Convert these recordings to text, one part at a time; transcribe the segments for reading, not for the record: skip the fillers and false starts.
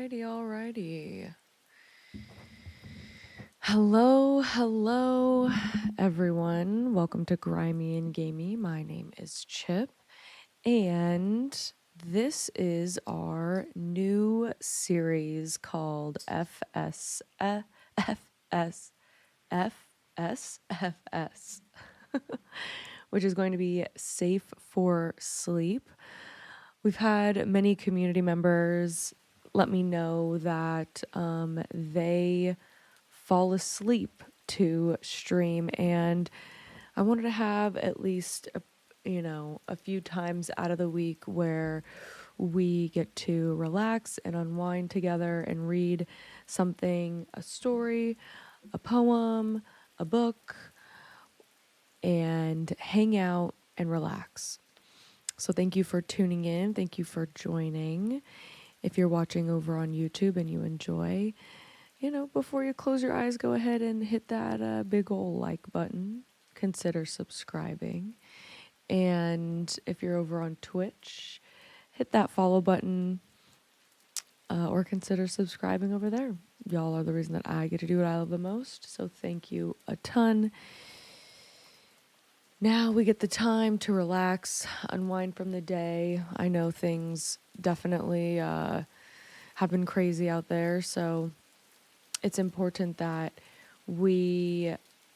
Alrighty. Hello, everyone. Welcome to Grimey and Gamey. My name is Chip, and this is our new series called SFS, which is going to be Safe for Sleep. We've had many community members let me know that they fall asleep to stream, and I wanted to have at least a few times out of the week where we get to relax and unwind together and read something, a story, a poem, a book, and hang out and relax. So thank you for tuning in. Thank you for joining. If you're watching over on YouTube and you enjoy, before you close your eyes, go ahead and hit that big ol' like button. Consider subscribing. And if you're over on Twitch, hit that follow button or consider subscribing over there. Y'all are the reason that I get to do what I love the most. So thank you a ton. Now we get the time to relax, unwind from the day. I know things definitely have been crazy out there, so it's important that we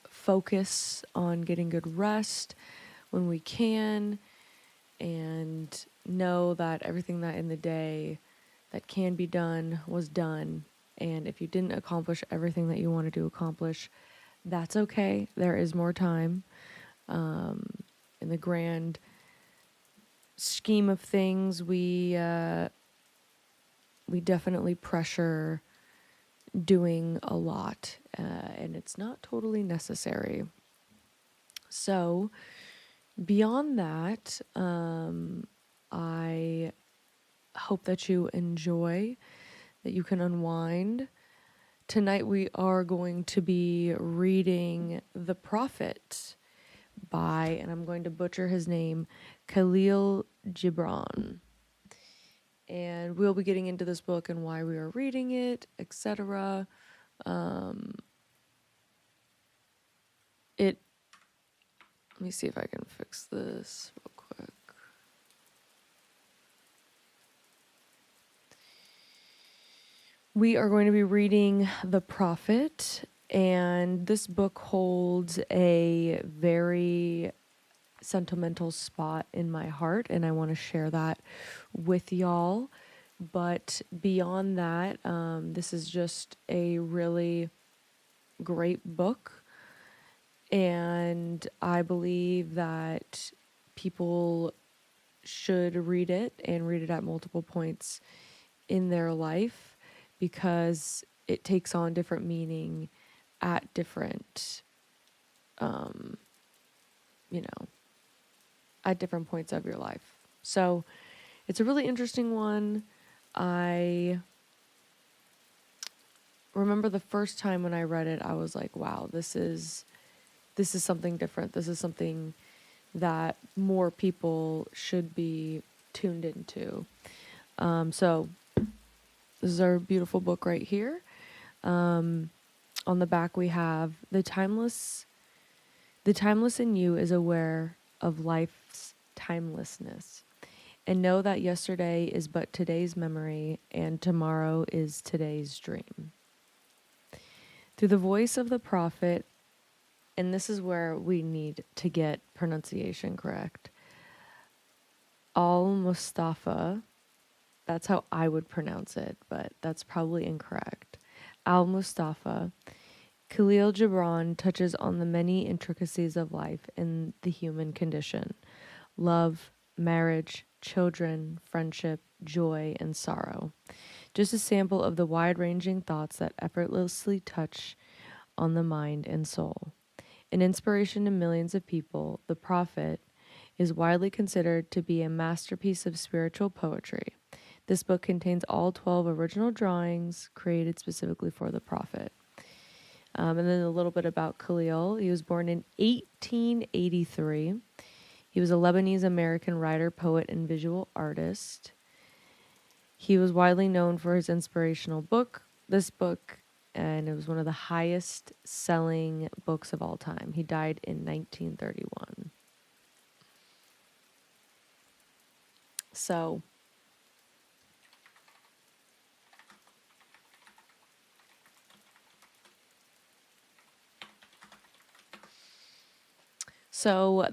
focus on getting good rest when we can and know that everything that in the day that can be done was done. And if you didn't accomplish everything that you wanted to accomplish, that's okay. There is more time. In the grand scheme of things, we definitely pressure doing a lot, and it's not totally necessary. So beyond that, I hope that you enjoy, that you can unwind. Tonight we are going to be reading The Prophet by, and I'm going to butcher his name, Khalil Gibran. And we'll be getting into this book and why we are reading it, etc. Let me see if I can fix this real quick. We are going to be reading The Prophet, and this book holds a very sentimental spot in my heart, and I want to share that with y'all. But beyond that, this is just a really great book, and I believe that people should read it and read it at multiple points in their life, because it takes on different meaning at different at different points of your life. So it's a really interesting one. I remember the first time when I read it, I was like, wow, this is something different. This is something that more people should be tuned into. So this is our beautiful book right here. On the back we have the timeless in you is aware of life's timelessness, and know that yesterday is but today's memory, and tomorrow is today's dream. Through the voice of the prophet, and this is where we need to get pronunciation correct, Al-Mustafa, that's how I would pronounce it, but that's probably incorrect. Al-Mustafa, Khalil Gibran touches on the many intricacies of life and the human condition: love, marriage, children, friendship, joy, and sorrow. Just a sample of the wide-ranging thoughts that effortlessly touch on the mind and soul. An inspiration to millions of people, The Prophet is widely considered to be a masterpiece of spiritual poetry. This book contains all 12 original drawings created specifically for The Prophet. And then a little bit about Khalil. He was born in 1883. He was a Lebanese-American writer, poet, and visual artist. He was widely known for his inspirational book, this book, and it was one of the highest selling books of all time. He died in 1931. So,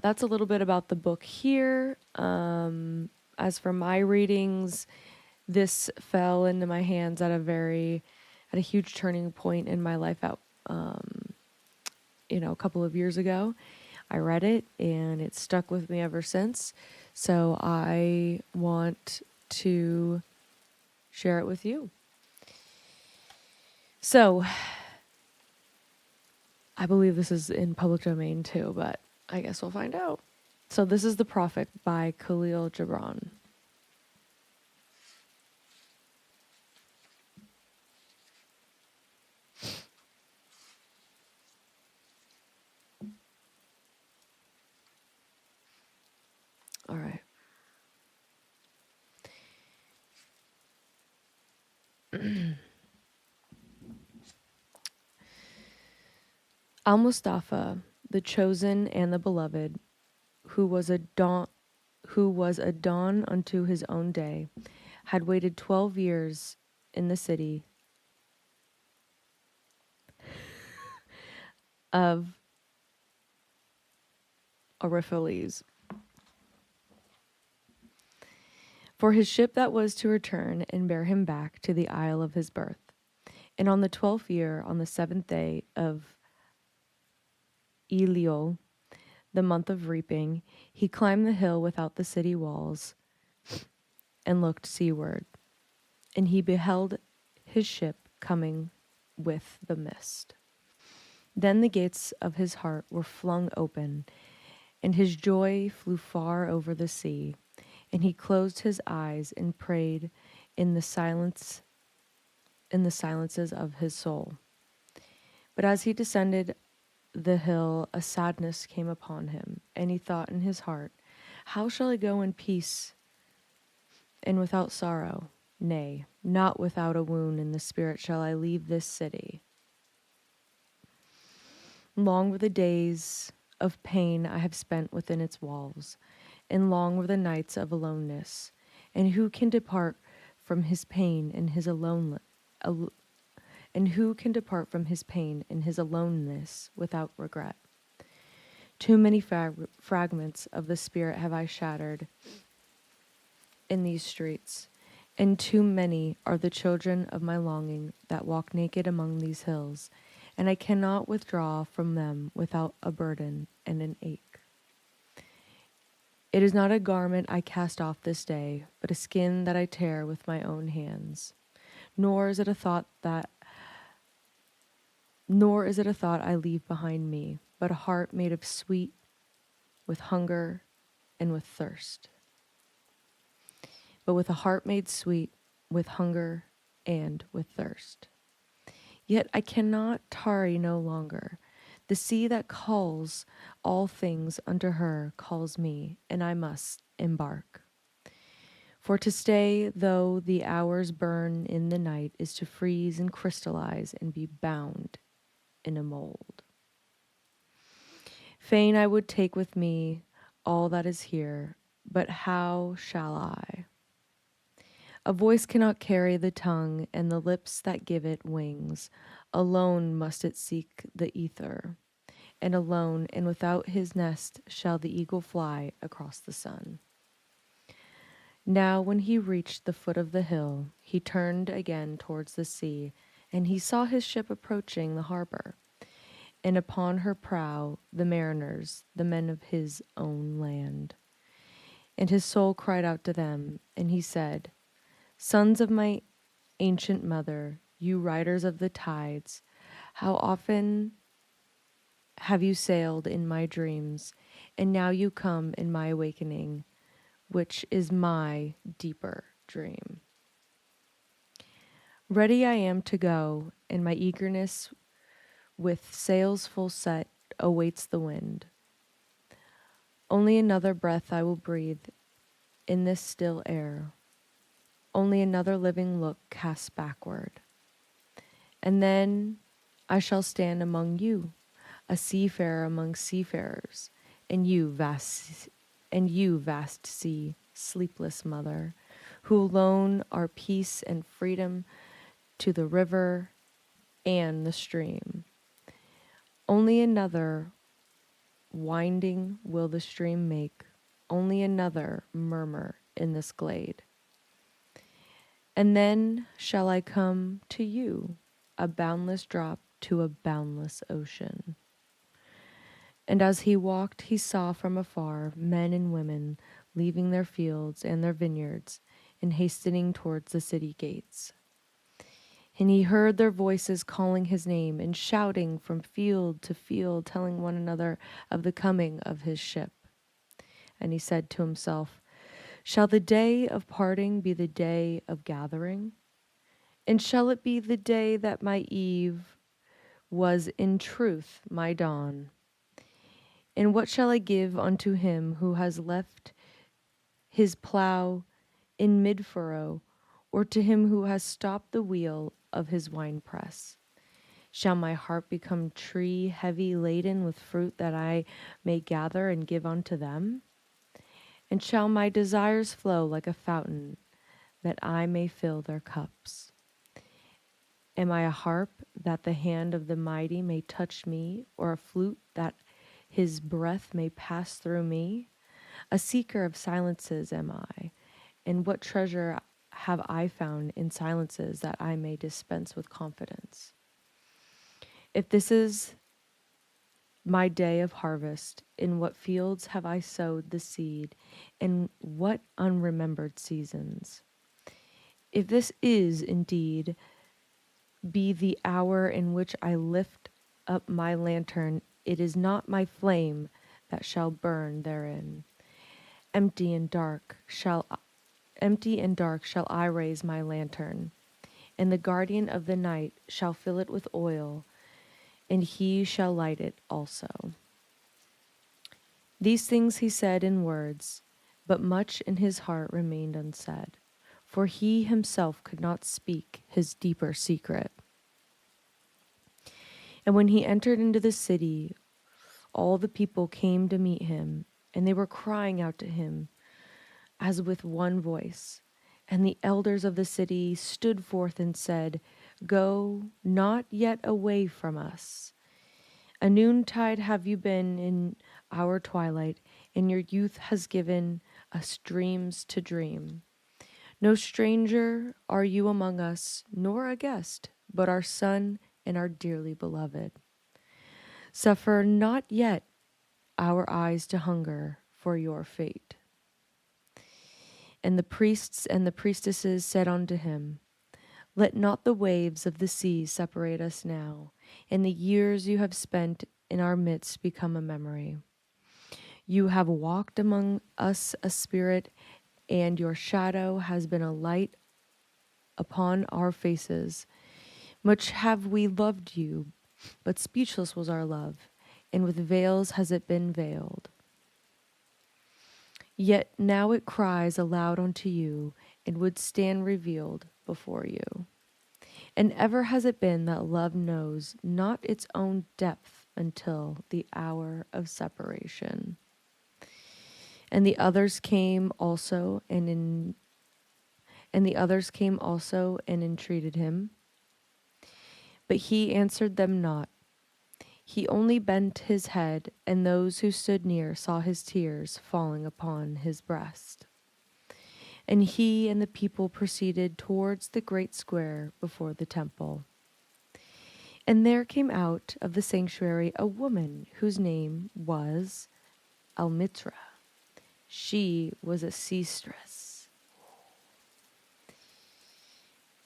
that's a little bit about the book here. As for my readings, this fell into my hands at a huge turning point in my life a couple of years ago. I read it and it stuck with me ever since. So I want to share it with you. So I believe this is in public domain too, but I guess we'll find out. So this is The Prophet by Khalil Gibran. All right. Al-Mustafa, the chosen and the beloved, who was a dawn unto his own day, had waited 12 years in the city of Oriphiles for his ship that was to return and bear him back to the isle of his birth. And on the 12th year, on the 7th day of Eliol, the month of reaping, he climbed the hill without the city walls and looked seaward. And he beheld his ship coming with the mist. Then the gates of his heart were flung open, and his joy flew far over the sea. And he closed his eyes and prayed in the silences of his soul. But as he descended the hill, a sadness came upon him, and he thought in his heart, how shall I go in peace and without sorrow? Nay, not without a wound in the spirit shall I leave this city. Long were the days of pain I have spent within its walls, and long were the nights of aloneness. And who can depart from his pain and his aloneness without regret? Too many fragments of the spirit have I shattered in these streets, and too many are the children of my longing that walk naked among these hills, and I cannot withdraw from them without a burden and an ache. It is not a garment I cast off this day, but a skin that I tear with my own hands. Nor is it a thought I leave behind me, but a heart made of sweet with hunger and with thirst. But with a heart made sweet with hunger and with thirst. Yet I cannot tarry no longer. The sea that calls all things unto her calls me, and I must embark. For to stay, though the hours burn in the night, is to freeze and crystallize and be bound in a mold. Fain I would take with me all that is here, but how shall I? A voice cannot carry the tongue, and the lips that give it wings. Alone must it seek the ether, and alone and without his nest shall the eagle fly across the sun. Now when he reached the foot of the hill, he turned again towards the sea, and he saw his ship approaching the harbor, and upon her prow the mariners, the men of his own land. And his soul cried out to them, and he said, Sons of my ancient mother, you riders of the tides, how often have you sailed in my dreams, and now you come in my awakening, which is my deeper dream. Ready I am to go, and my eagerness with sails full set awaits the wind. Only another breath I will breathe in this still air. only another living look cast backward. And then I shall stand among you, a seafarer among seafarers, and you vast sea, sleepless mother, who alone are peace and freedom to the river and the stream. Only another winding will the stream make, only another murmur in this glade. And then shall I come to you, a boundless drop to a boundless ocean. And as he walked, he saw from afar men and women leaving their fields and their vineyards and hastening towards the city gates. And he heard their voices calling his name and shouting from field to field, telling one another of the coming of his ship. And he said to himself, shall the day of parting be the day of gathering? And shall it be the day that my eve was in truth my dawn? And what shall I give unto him who has left his plough in mid-furrow, or to him who has stopped the wheel of his winepress? Shall my heart become tree heavy laden with fruit that I may gather and give unto them? And shall my desires flow like a fountain that I may fill their cups? Am I a harp that the hand of the mighty may touch me, or a flute that his breath may pass through me? A seeker of silences am I, and what treasure have I found in silences that I may dispense with confidence? If this is my day of harvest, in what fields have I sowed the seed, and what unremembered seasons? If this is indeed be the hour in which I lift up my lantern, it is not my flame that shall burn therein. Empty and dark shall I raise my lantern, and the guardian of the night shall fill it with oil, and he shall light it also. These things he said in words, but much in his heart remained unsaid, for he himself could not speak his deeper secret. And when he entered into the city, all the people came to meet him, and they were crying out to him as with one voice. And the elders of the city stood forth and said, go not yet away from us. A noontide have you been in our twilight, and your youth has given us dreams to dream. No stranger are you among us, nor a guest, but our son and our dearly beloved. Suffer not yet our eyes to hunger for your fate. And the priests and the priestesses said unto him, let not the waves of the sea separate us now, and the years you have spent in our midst become a memory. You have walked among us a spirit, and your shadow has been a light upon our faces. Much have we loved you, but speechless was our love, and with veils has it been veiled. Yet now it cries aloud unto you, and would stand revealed before you. And ever has it been that love knows not its own depth until the hour of separation. And the others came also and entreated him. But he answered them not. He only bent his head, and those who stood near saw his tears falling upon his breast. And he and the people proceeded towards the great square before the temple. And there came out of the sanctuary a woman whose name was Almitra. She was a seamstress.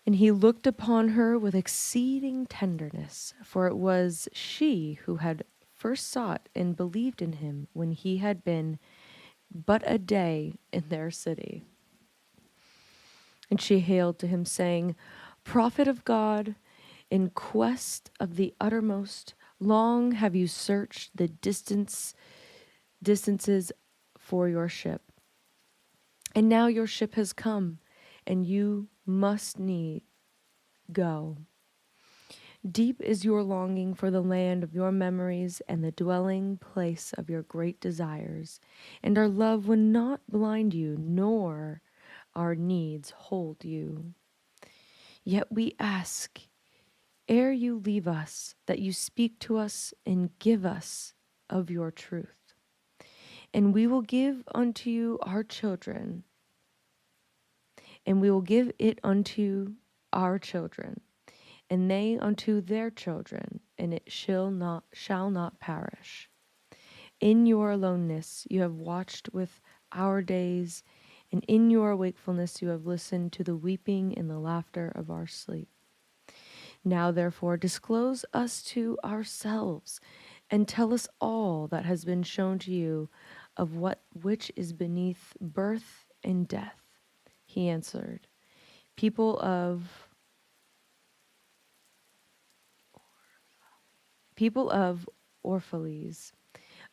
And he looked upon her with exceeding tenderness, for it was she who had first sought and believed in him when he had been but a day in their city. And she hailed to him, saying, Prophet of God, in quest of the uttermost, long have you searched the distances for your ship. And now your ship has come, and you must need go. Deep is your longing for the land of your memories and the dwelling place of your great desires, and our love will not blind you, nor our needs hold you. Yet we ask, ere you leave us, that you speak to us and give us of your truth. And we will give unto you our children, and we will give it unto our children, and they unto their children, and it shall not perish. In your aloneness you have watched with our days, and in your wakefulness you have listened to the weeping and the laughter of our sleep. Now therefore disclose us to ourselves, and tell us all that has been shown to you of what which is beneath birth and death. He answered, People of Orphalese,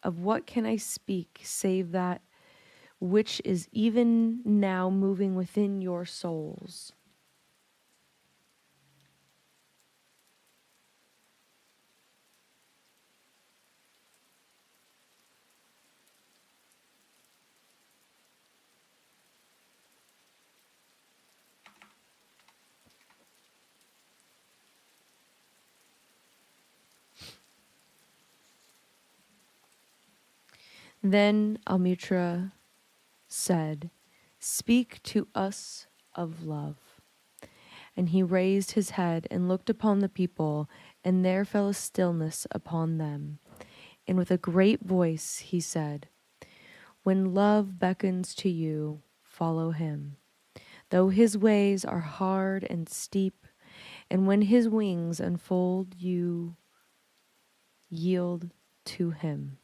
of what can I speak save that which is even now moving within your souls? Then Almitra said, Speak to us of love. And he raised his head and looked upon the people, and there fell a stillness upon them. And with a great voice he said, When love beckons to you, follow him. Though his ways are hard and steep, and when his wings unfold, you yield to him.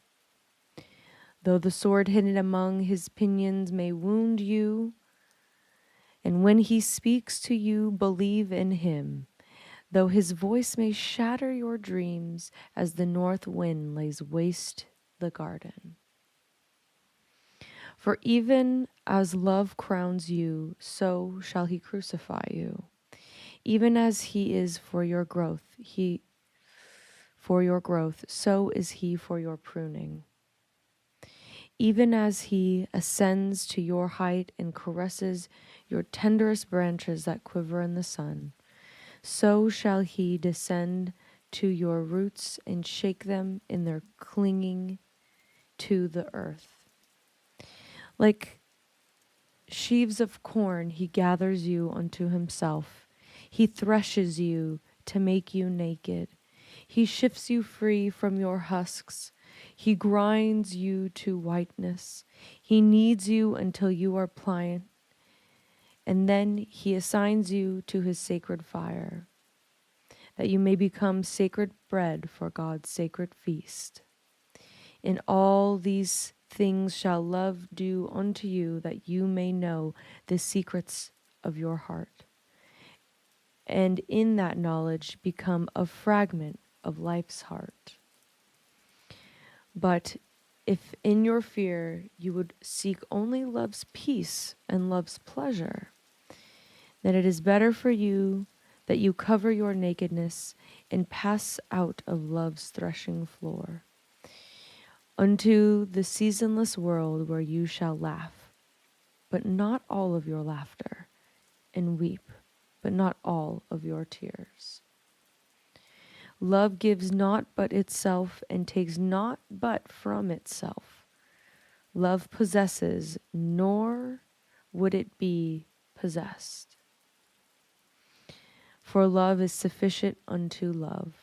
Though the sword hidden among his pinions may wound you, and when he speaks to you, believe in him. Though his voice may shatter your dreams as the north wind lays waste the garden. For even as love crowns you, so shall he crucify you. Even as he is for your growth, so is he for your pruning. Even as he ascends to your height and caresses your tenderest branches that quiver in the sun, so shall he descend to your roots and shake them in their clinging to the earth. Like sheaves of corn, he gathers you unto himself. He threshes you to make you naked. He shifts you free from your husks. He grinds you to whiteness. He kneads you until you are pliant. And then he assigns you to his sacred fire, that you may become sacred bread for God's sacred feast. In all these things shall love do unto you, that you may know the secrets of your heart, and in that knowledge become a fragment of life's heart. But if in your fear you would seek only love's peace and love's pleasure, then it is better for you that you cover your nakedness and pass out of love's threshing floor unto the seasonless world where you shall laugh, but not all of your laughter, and weep, but not all of your tears. Love gives not but itself and takes not but from itself. Love possesses, nor would it be possessed. For love is sufficient unto love.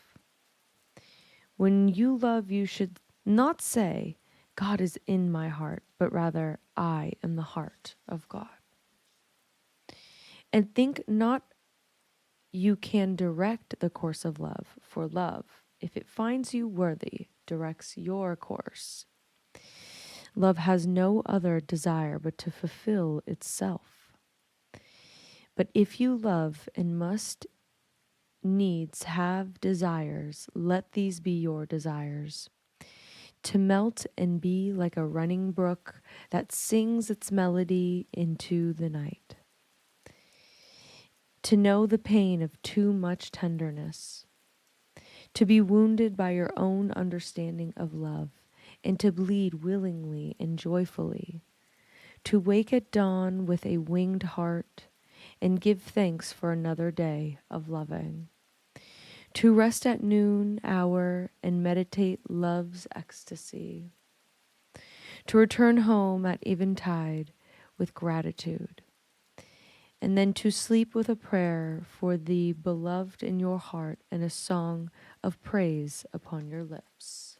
When you love, you should not say, God is in my heart, but rather, I am the heart of God. And think not you can direct the course of love, for love, if it finds you worthy, directs your course. Love has no other desire but to fulfill itself. But if you love and must needs have desires, let these be your desires. To melt and be like a running brook that sings its melody into the night. to know the pain of too much tenderness, to be wounded by your own understanding of love, and to bleed willingly and joyfully, to wake at dawn with a winged heart and give thanks for another day of loving, to rest at noon hour and meditate love's ecstasy, to return home at eventide with gratitude, and then to sleep with a prayer for the beloved in your heart and a song of praise upon your lips.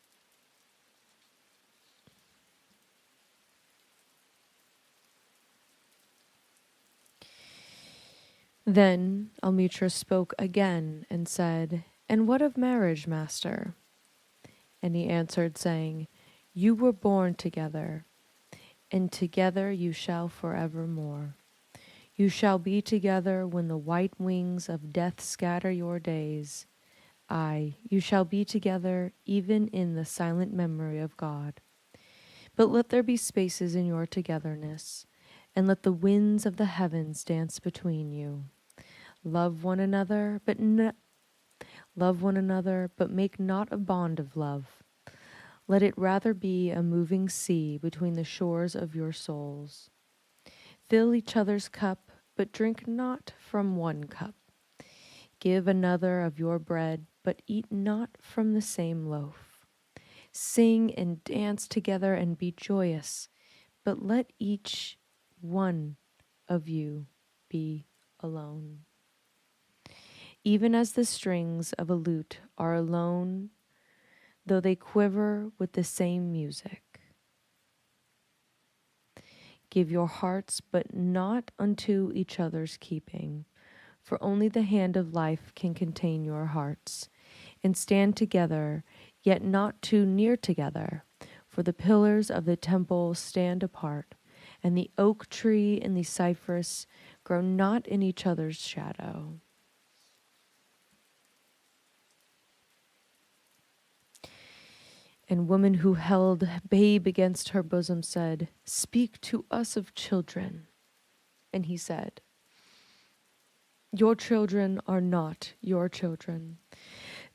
Then Almitra spoke again and said, "And what of marriage, master?" And he answered, saying, "You were born together, and together you shall forevermore. You shall be together when the white wings of death scatter your days. Aye, you shall be together even in the silent memory of God. But let there be spaces in your togetherness, and let the winds of the heavens dance between you. Love one another, but make not a bond of love. Let it rather be a moving sea between the shores of your souls. Fill each other's cup, but drink not from one cup. Give another of your bread, but eat not from the same loaf. Sing and dance together and be joyous, but let each one of you be alone. Even as the strings of a lute are alone, though they quiver with the same music. Give your hearts, but not unto each other's keeping, for only the hand of life can contain your hearts, and stand together, yet not too near together, for the pillars of the temple stand apart, and the oak tree and the cypress grow not in each other's shadow. And woman who held babe against her bosom said, "Speak to us of children." And he said, "Your children are not your children.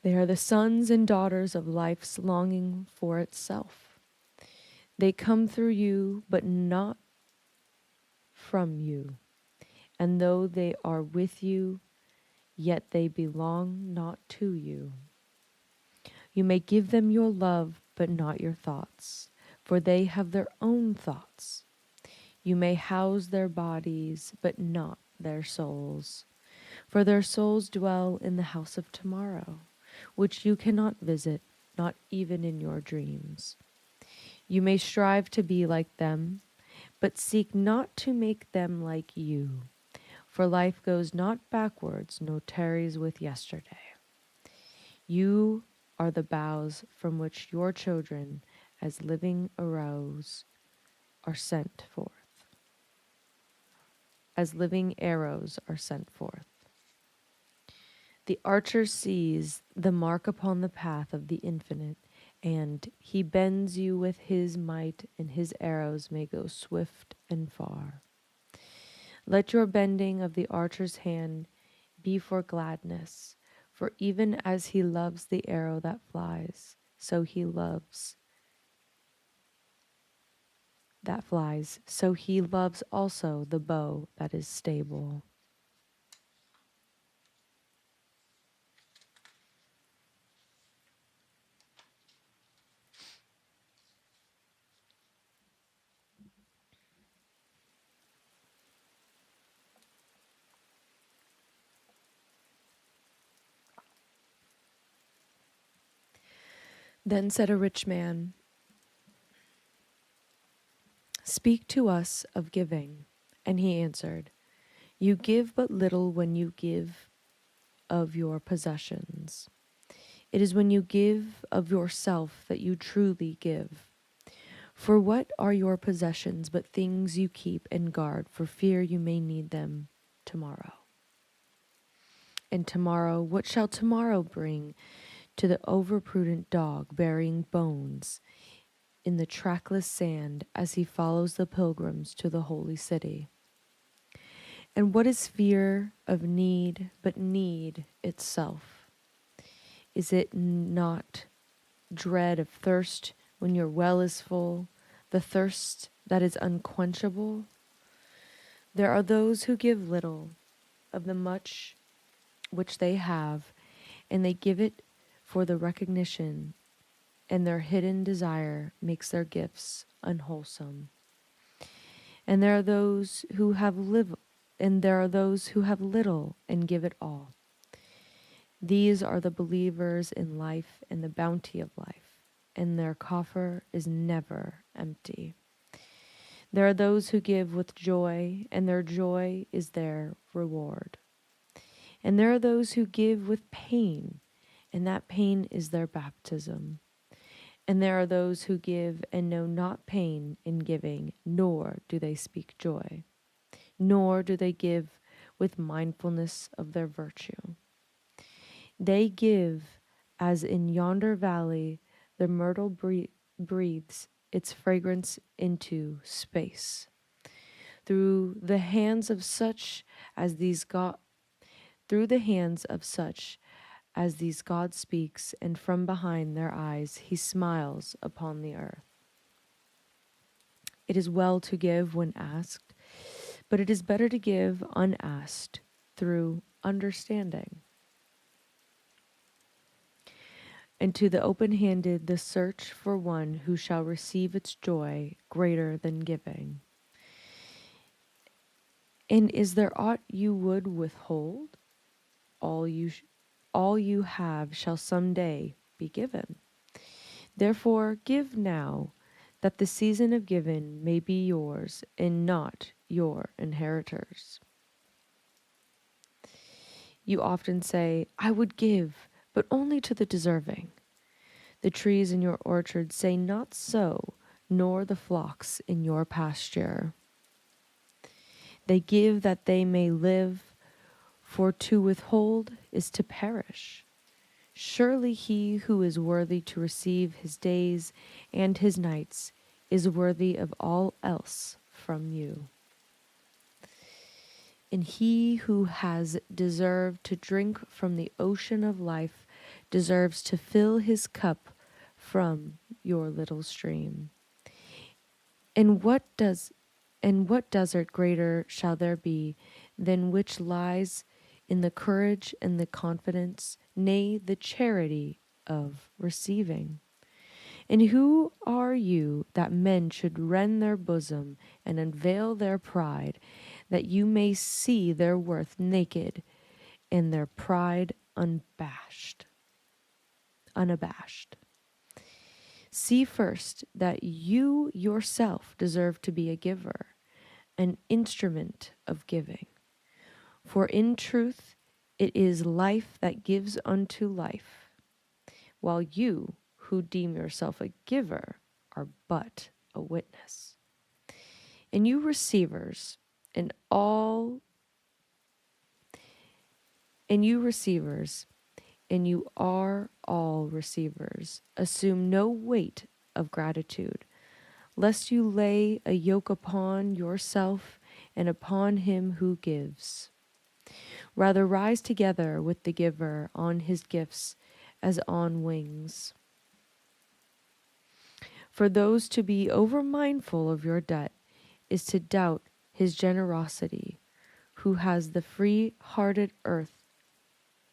They are the sons and daughters of life's longing for itself. They come through you, but not from you. And though they are with you, yet they belong not to you. You may give them your love, but not your thoughts, for they have their own thoughts. You may house their bodies, but not their souls, for their souls dwell in the house of tomorrow, which you cannot visit, not even in your dreams. You may strive to be like them, but seek not to make them like you, for life goes not backwards, nor tarries with yesterday. You are the boughs from which your children, as living arrows, are sent forth. As living arrows are sent forth. The archer sees the mark upon the path of the infinite, and he bends you with his might, and his arrows may go swift and far. Let your bending of the archer's hand be for gladness, for even as he loves the arrow that flies, so he loves also the bow that is stable. Then said a rich man, "Speak to us of giving." And he answered, "You give but little when you give of your possessions. It is when you give of yourself that you truly give. For what are your possessions but things you keep and guard for fear you may need them tomorrow? And tomorrow, what shall tomorrow bring to the overprudent dog burying bones in the trackless sand as he follows the pilgrims to the holy city? And what is fear of need but need itself? Is it not dread of thirst when your well is full, the thirst that is unquenchable? There are those who give little of the much which they have, and they give it for the recognition, and their hidden desire makes their gifts unwholesome. And there are those who have little and give it all. These are the believers in life and the bounty of life, and their coffer is never empty. There are those who give with joy, and their joy is their reward. And there are those who give with pain, and that pain is their baptism. And there are those who give and know not pain in giving, nor do they speak joy, nor do they give with mindfulness of their virtue. They give as in yonder valley the myrtle breathes its fragrance into space. Through the hands of such as these God speaks, and from behind their eyes he smiles upon the earth. It is well to give when asked, but it is better to give unasked through understanding. And to the open-handed the search for one who shall receive its joy greater than giving. And is there aught you would withhold? All you have shall some day be given. Therefore give now, that the season of giving may be yours and not your inheritors. You often say, I would give, but only to the deserving. The trees in your orchard say not so, nor the flocks in your pasture. They give that they may live, for to withhold is to perish. Surely he who is worthy to receive his days and his nights is worthy of all else from you. And he who has deserved to drink from the ocean of life deserves to fill his cup from your little stream. And what desert greater shall there be than which lies in the courage and the confidence, nay, the charity of receiving? And who are you that men should rend their bosom and unveil their pride, that you may see their worth naked and their pride unabashed? See first that you yourself deserve to be a giver, an instrument of giving. For in truth it is life that gives unto life, while you who deem yourself a giver are but a witness. And you receivers, and you are all receivers, assume no weight of gratitude, lest you lay a yoke upon yourself and upon him who gives. Rather rise together with the giver on his gifts as on wings. For those to be over mindful of your debt is to doubt his generosity, who has the free-hearted earth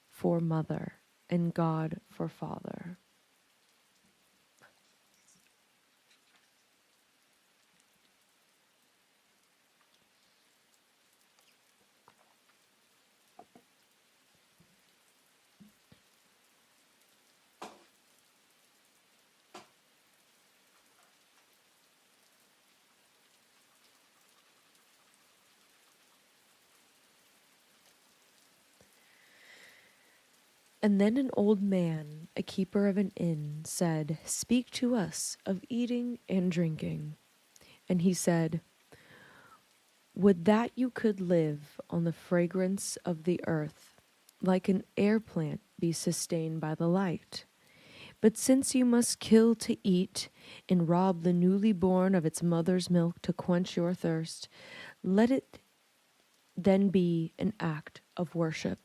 for mother and God for father. And then an old man, a keeper of an inn, said, Speak to us of eating and drinking. And he said, Would that you could live on the fragrance of the earth, like an air plant be sustained by the light. But since you must kill to eat, and rob the newly born of its mother's milk to quench your thirst, let it then be an act of worship.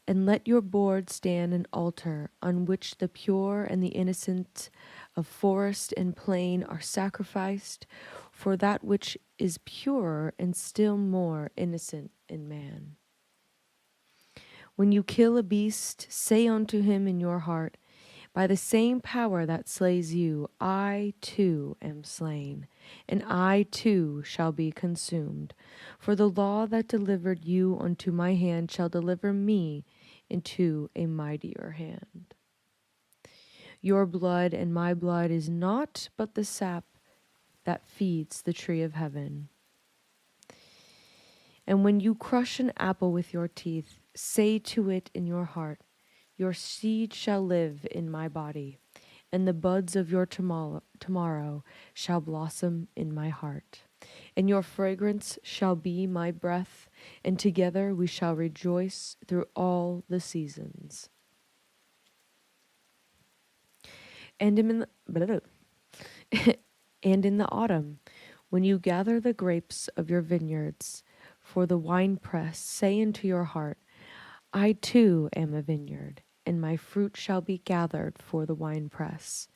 And let your board stand an altar on which the pure and the innocent of forest and plain are sacrificed for that which is purer and still more innocent in man. When you kill a beast, say unto him in your heart, by the same power that slays you, I too am slain, and I too shall be consumed. For the law that delivered you unto my hand shall deliver me into a mightier hand. Your blood and my blood is naught but the sap that feeds the tree of heaven. And when you crush an apple with your teeth, say to it in your heart, your seed shall live in my body, and the buds of your tomorrow shall blossom in my heart. And your fragrance shall be my breath, and together we shall rejoice through all the seasons. And in the, and in the autumn, when you gather the grapes of your vineyards for the winepress, say into your heart, I too am a vineyard, and my fruit shall be gathered for the winepress.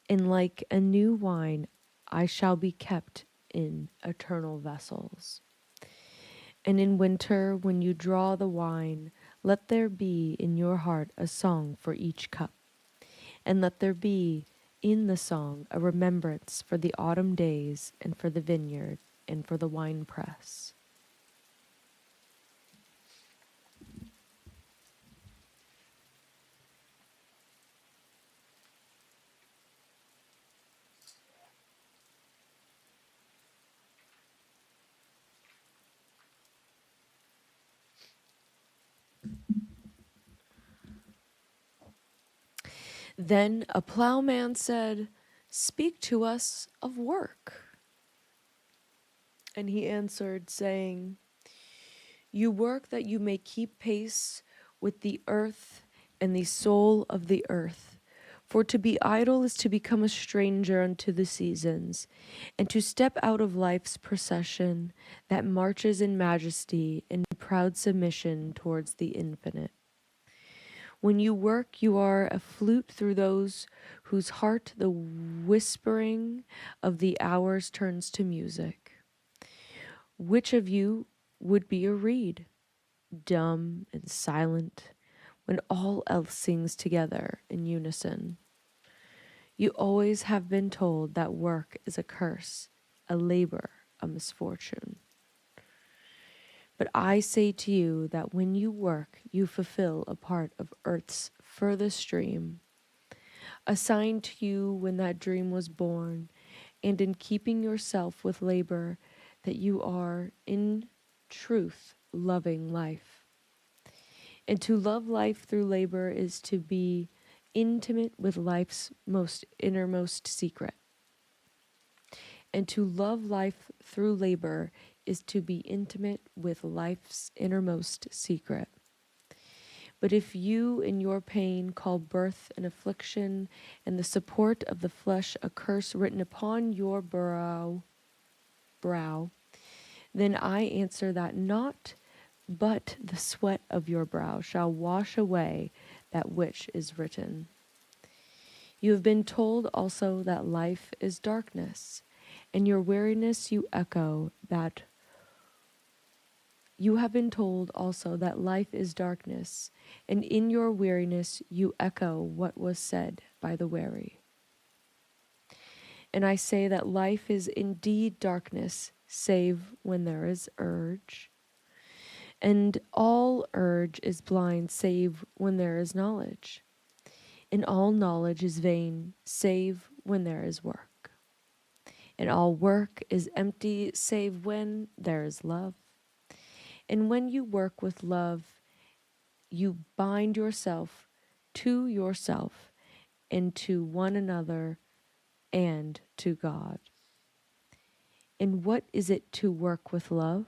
And like a new wine, I shall be kept in eternal vessels. And in winter, when you draw the wine, let there be in your heart a song for each cup. And let there be in the song a remembrance for the autumn days and for the vineyard and for the winepress. Then a plowman said, speak to us of work. And he answered, saying, you work that you may keep pace with the earth and the soul of the earth. For to be idle is to become a stranger unto the seasons, and to step out of life's procession that marches in majesty and proud submission towards the infinite. When you work, you are a flute through those whose heart the whispering of the hours turns to music. Which of you would be a reed, dumb and silent, when all else sings together in unison? You always have been told that work is a curse, a labor, a misfortune. But I say to you that when you work, you fulfill a part of earth's furthest dream, assigned to you when that dream was born, and in keeping yourself with labor, that you are, in truth, loving life. And to love life through labor is to be intimate with life's most innermost secret. And to love life through labor is to be intimate with life's innermost secret. But if you in your pain call birth an affliction and the support of the flesh a curse written upon your brow, then I answer that not but the sweat of your brow shall wash away that which is written. You have been told also that life is darkness. In your weariness you echo that. You have been told also that life is darkness, and in your weariness you echo what was said by the weary. And I say that life is indeed darkness, save when there is urge. And all urge is blind, save when there is knowledge. And all knowledge is vain, save when there is work. And all work is empty, save when there is love. And when you work with love, you bind yourself to yourself and to one another and to God. And what is it to work with love?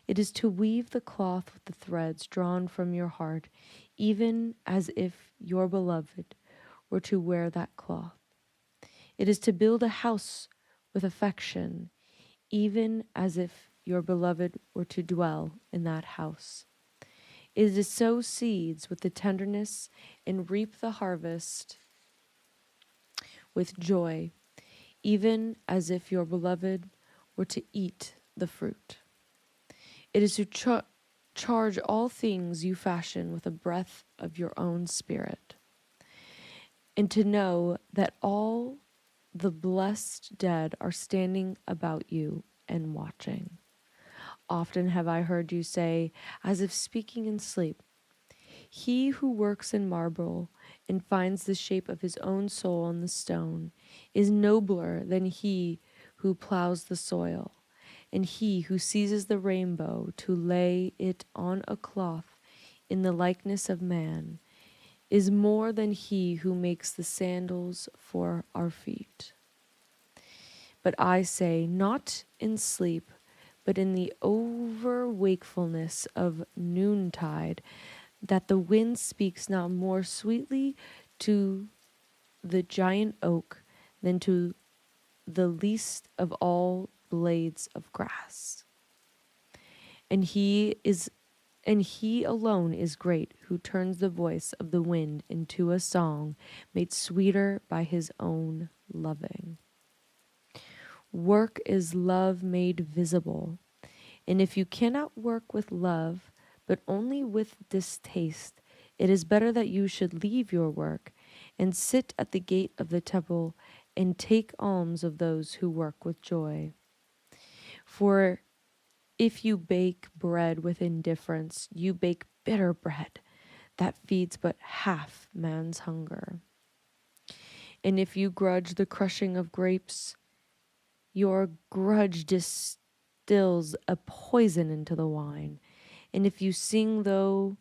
It is to weave the cloth with the threads drawn from your heart, even as if your beloved were to wear that cloth. It is to build a house with affection, even as if your beloved were to dwell in that house. It is to sow seeds with the tenderness and reap the harvest with joy, even as if your beloved were to eat the fruit. It is to charge all things you fashion with a breath of your own spirit, and to know that all the blessed dead are standing about you and watching. Often have I heard you say, as if speaking in sleep, he who works in marble and finds the shape of his own soul on the stone is nobler than he who plows the soil, and he who seizes the rainbow to lay it on a cloth in the likeness of man is more than he who makes the sandals for our feet. But I say, not in sleep, but in the over-wakefulness of noontide, that the wind speaks not more sweetly to the giant oak than to the least of all blades of grass. And he alone is great, who turns the voice of the wind into a song made sweeter by his own loving. Work is love made visible, and if you cannot work with love, but only with distaste, it is better that you should leave your work and sit at the gate of the temple and take alms of those who work with joy. For if you bake bread with indifference, you bake bitter bread that feeds but half man's hunger. And if you grudge the crushing of grapes, your grudge distills a poison into the wine. And if you sing, though,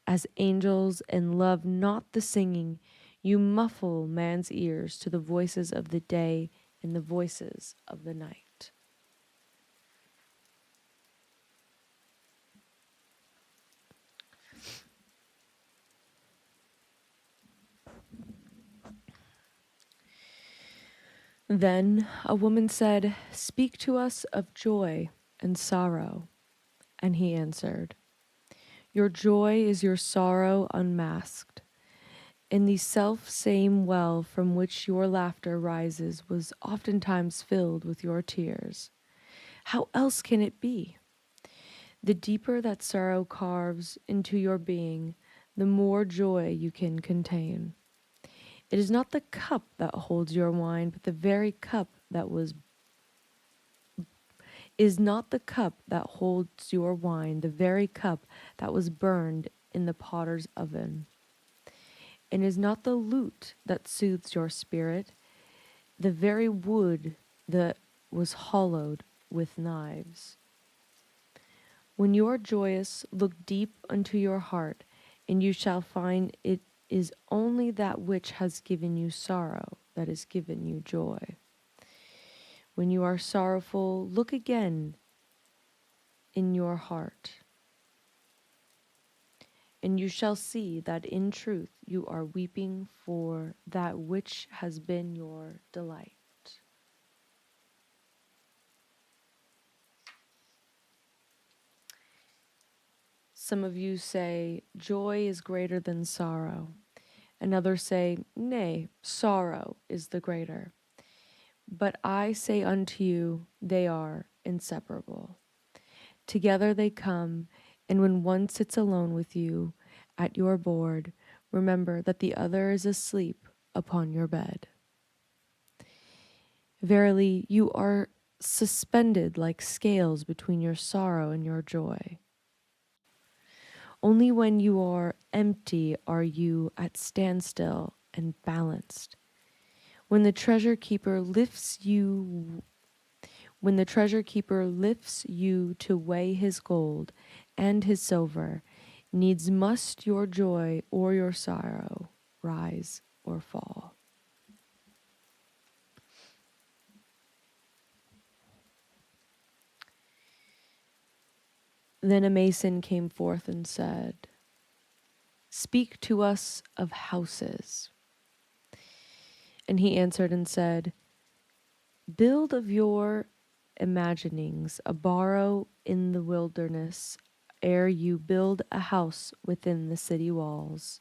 as angels and love not the singing, you muffle man's ears to the voices of the day and the voices of the night. Then a woman said, "Speak to us of joy and sorrow." And he answered, "Your joy is your sorrow unmasked, and the self-same well from which your laughter rises was oftentimes filled with your tears. How else can it be? The deeper that sorrow carves into your being, the more joy you can contain. It is not the cup that holds your wine, but the very cup that was is not the cup that holds your wine, the very cup that was burned in the potter's oven. And is not the lute that soothes your spirit, the very wood that was hollowed with knives. When you are joyous, look deep unto your heart, and you shall find it is only that which has given you sorrow that has given you joy. When you are sorrowful, look again in your heart, and you shall see that in truth you are weeping for that which has been your delight. Some of you say, joy is greater than sorrow. And others say, nay, sorrow is the greater. But I say unto you, they are inseparable. Together they come, and when one sits alone with you at your board, remember that the other is asleep upon your bed. Verily, you are suspended like scales between your sorrow and your joy. Only when you are empty are you at standstill and balanced. When the treasure keeper lifts you to weigh his gold and his silver, needs must your joy or your sorrow rise or fall. Then a mason came forth and said, "Speak to us of houses." And he answered and said, "Build of your imaginings, a borrow in the wilderness, ere you build a house within the city walls.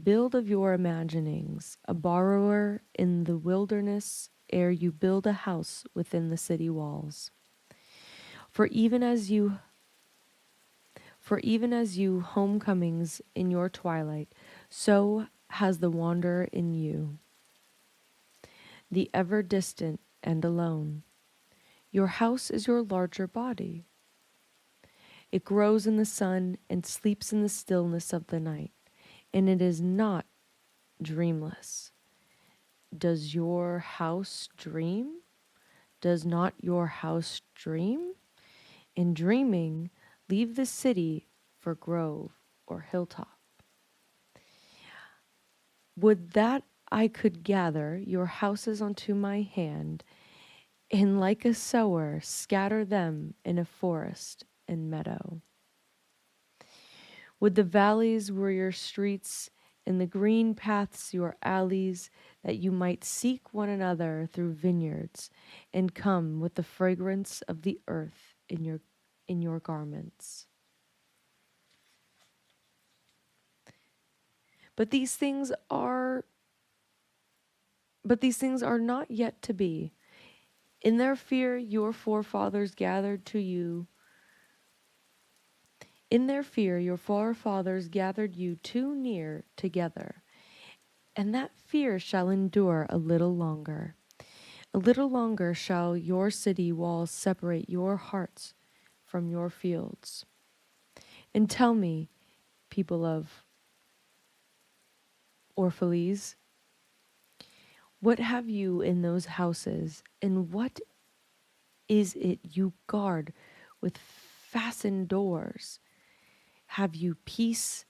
Build of your imaginings, a borrower in the wilderness, ere you build a house within the city walls. For even as you homecomings in your twilight, so has the wanderer in you, the ever distant and alone. Your house is your larger body. It grows in the sun and sleeps in the stillness of the night, and it is not dreamless. Does your house dream? Does not your house dream? In dreaming, leave the city for grove or hilltop. Would that I could gather your houses onto my hand, and like a sower scatter them in a forest and meadow. Would the valleys were your streets, and the green paths your alleys, that you might seek one another through vineyards, and come with the fragrance of the earth in your garments. But these things are not yet to be. In their fear your forefathers gathered to you. In their fear your forefathers gathered you too near together, and that fear shall endure a little longer. A little longer shall your city walls separate your hearts from your fields. And tell me, people of Orphalese, what have you in those houses, and what is it you guard with fastened doors? Have you peace,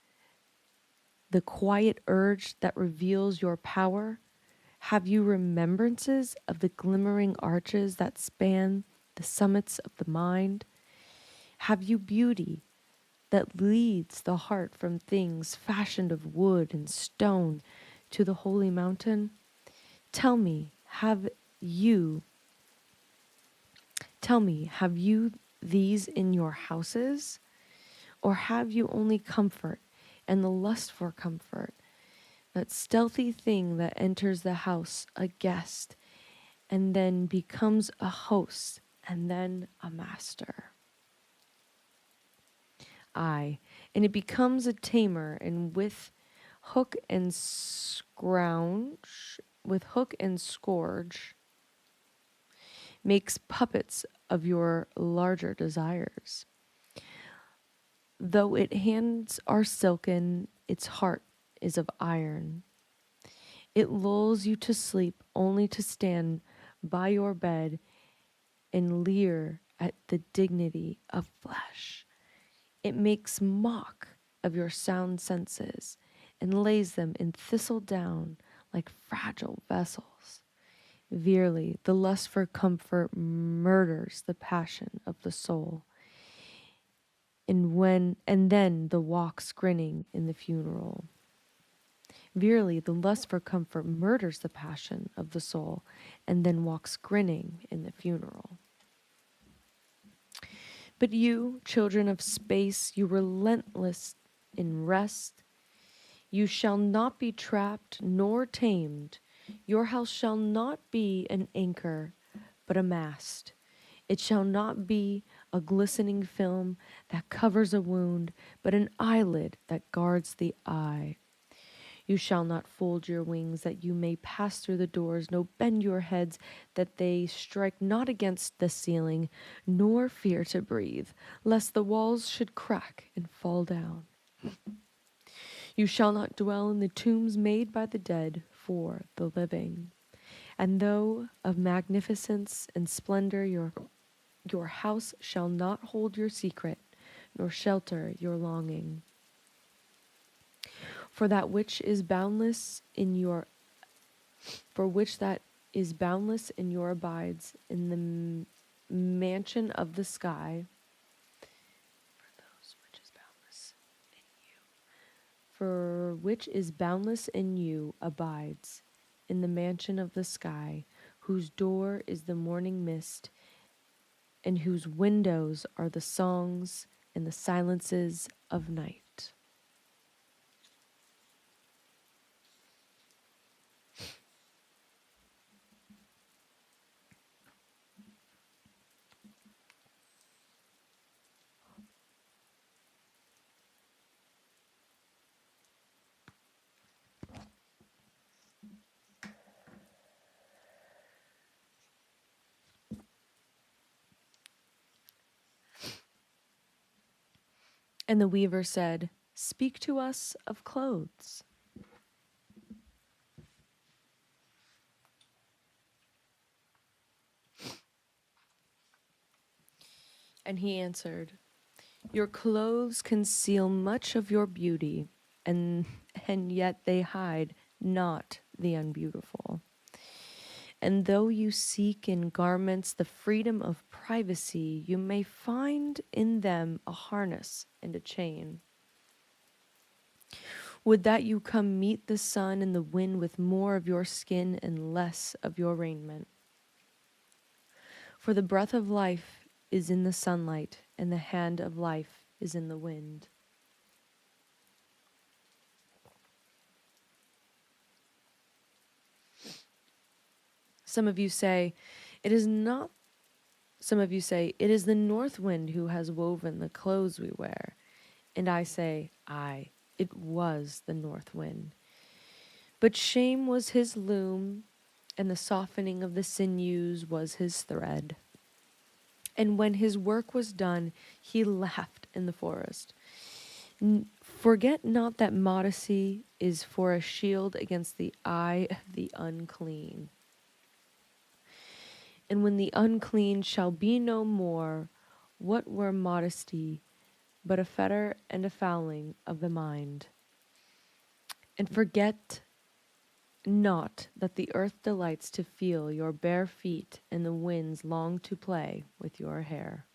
the quiet urge that reveals your power? Have you remembrances of the glimmering arches that span the summits of the mind? Have you beauty that leads the heart from things fashioned of wood and stone to the holy mountain? Tell me, have you these in your houses? Or have you only comfort and the lust for comfort, that stealthy thing that enters the house, a guest, and then becomes a host, and then a master? Aye, and it becomes a tamer, and with hook and scourge, makes puppets of your larger desires. Though its hands are silken, its heart is of iron. It lulls you to sleep only to stand by your bed and leer at the dignity of flesh. It makes mock of your sound senses and lays them in thistle down like fragile vessels. Verily, the lust for comfort murders the passion of the soul. And then the walks grinning in the funeral. Verily, the lust for comfort murders the passion of the soul, and then walks grinning in the funeral. But you, children of space, you relentless in rest, you shall not be trapped nor tamed. Your house shall not be an anchor, but a mast. It shall not be a glistening film that covers a wound, but an eyelid that guards the eye. You shall not fold your wings that you may pass through the doors, no bend your heads that they strike not against the ceiling, nor fear to breathe, lest the walls should crack and fall down. You shall not dwell in the tombs made by the dead for the living. And though of magnificence and splendor your house shall not hold your secret, nor shelter your longing. For that which is boundless in your abides in the mansion of the sky. For which is boundless in you abides in the mansion of the sky, whose door is the morning mist, and whose windows are the songs and the silences of night. And the weaver said, "Speak to us of clothes." And he answered, "Your clothes conceal much of your beauty, and yet they hide not the unbeautiful. And though you seek in garments the freedom of privacy, you may find in them a harness and a chain. Would that you come meet the sun and the wind with more of your skin and less of your raiment. For the breath of life is in the sunlight, and the hand of life is in the wind." Some of you say, "It is not." Some of you say, "It is the north wind who has woven the clothes we wear." And I say, "Aye, it was the north wind. But shame was his loom, and the softening of the sinews was his thread. And when his work was done, he laughed in the forest. Forget not that modesty is for a shield against the eye of the unclean. And when the unclean shall be no more, what were modesty but a fetter and a fouling of the mind? And forget not that the earth delights to feel your bare feet, and the winds long to play with your hair."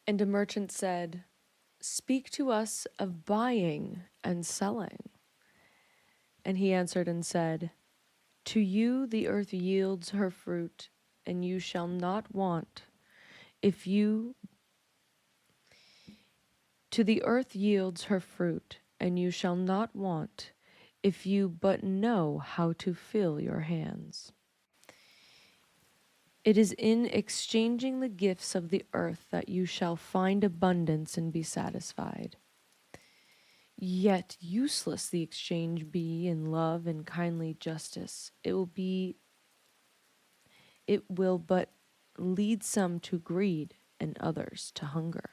And a merchant said, "Speak to us of buying and selling." And he answered and said, "To you the earth yields her fruit, and you shall not want. If you To the earth yields her fruit, and you shall not want, if you but know how to fill your hands. It is in exchanging the gifts of the earth that you shall find abundance and be satisfied. Yet useless the exchange be in love and kindly justice. It will but lead some to greed and others to hunger.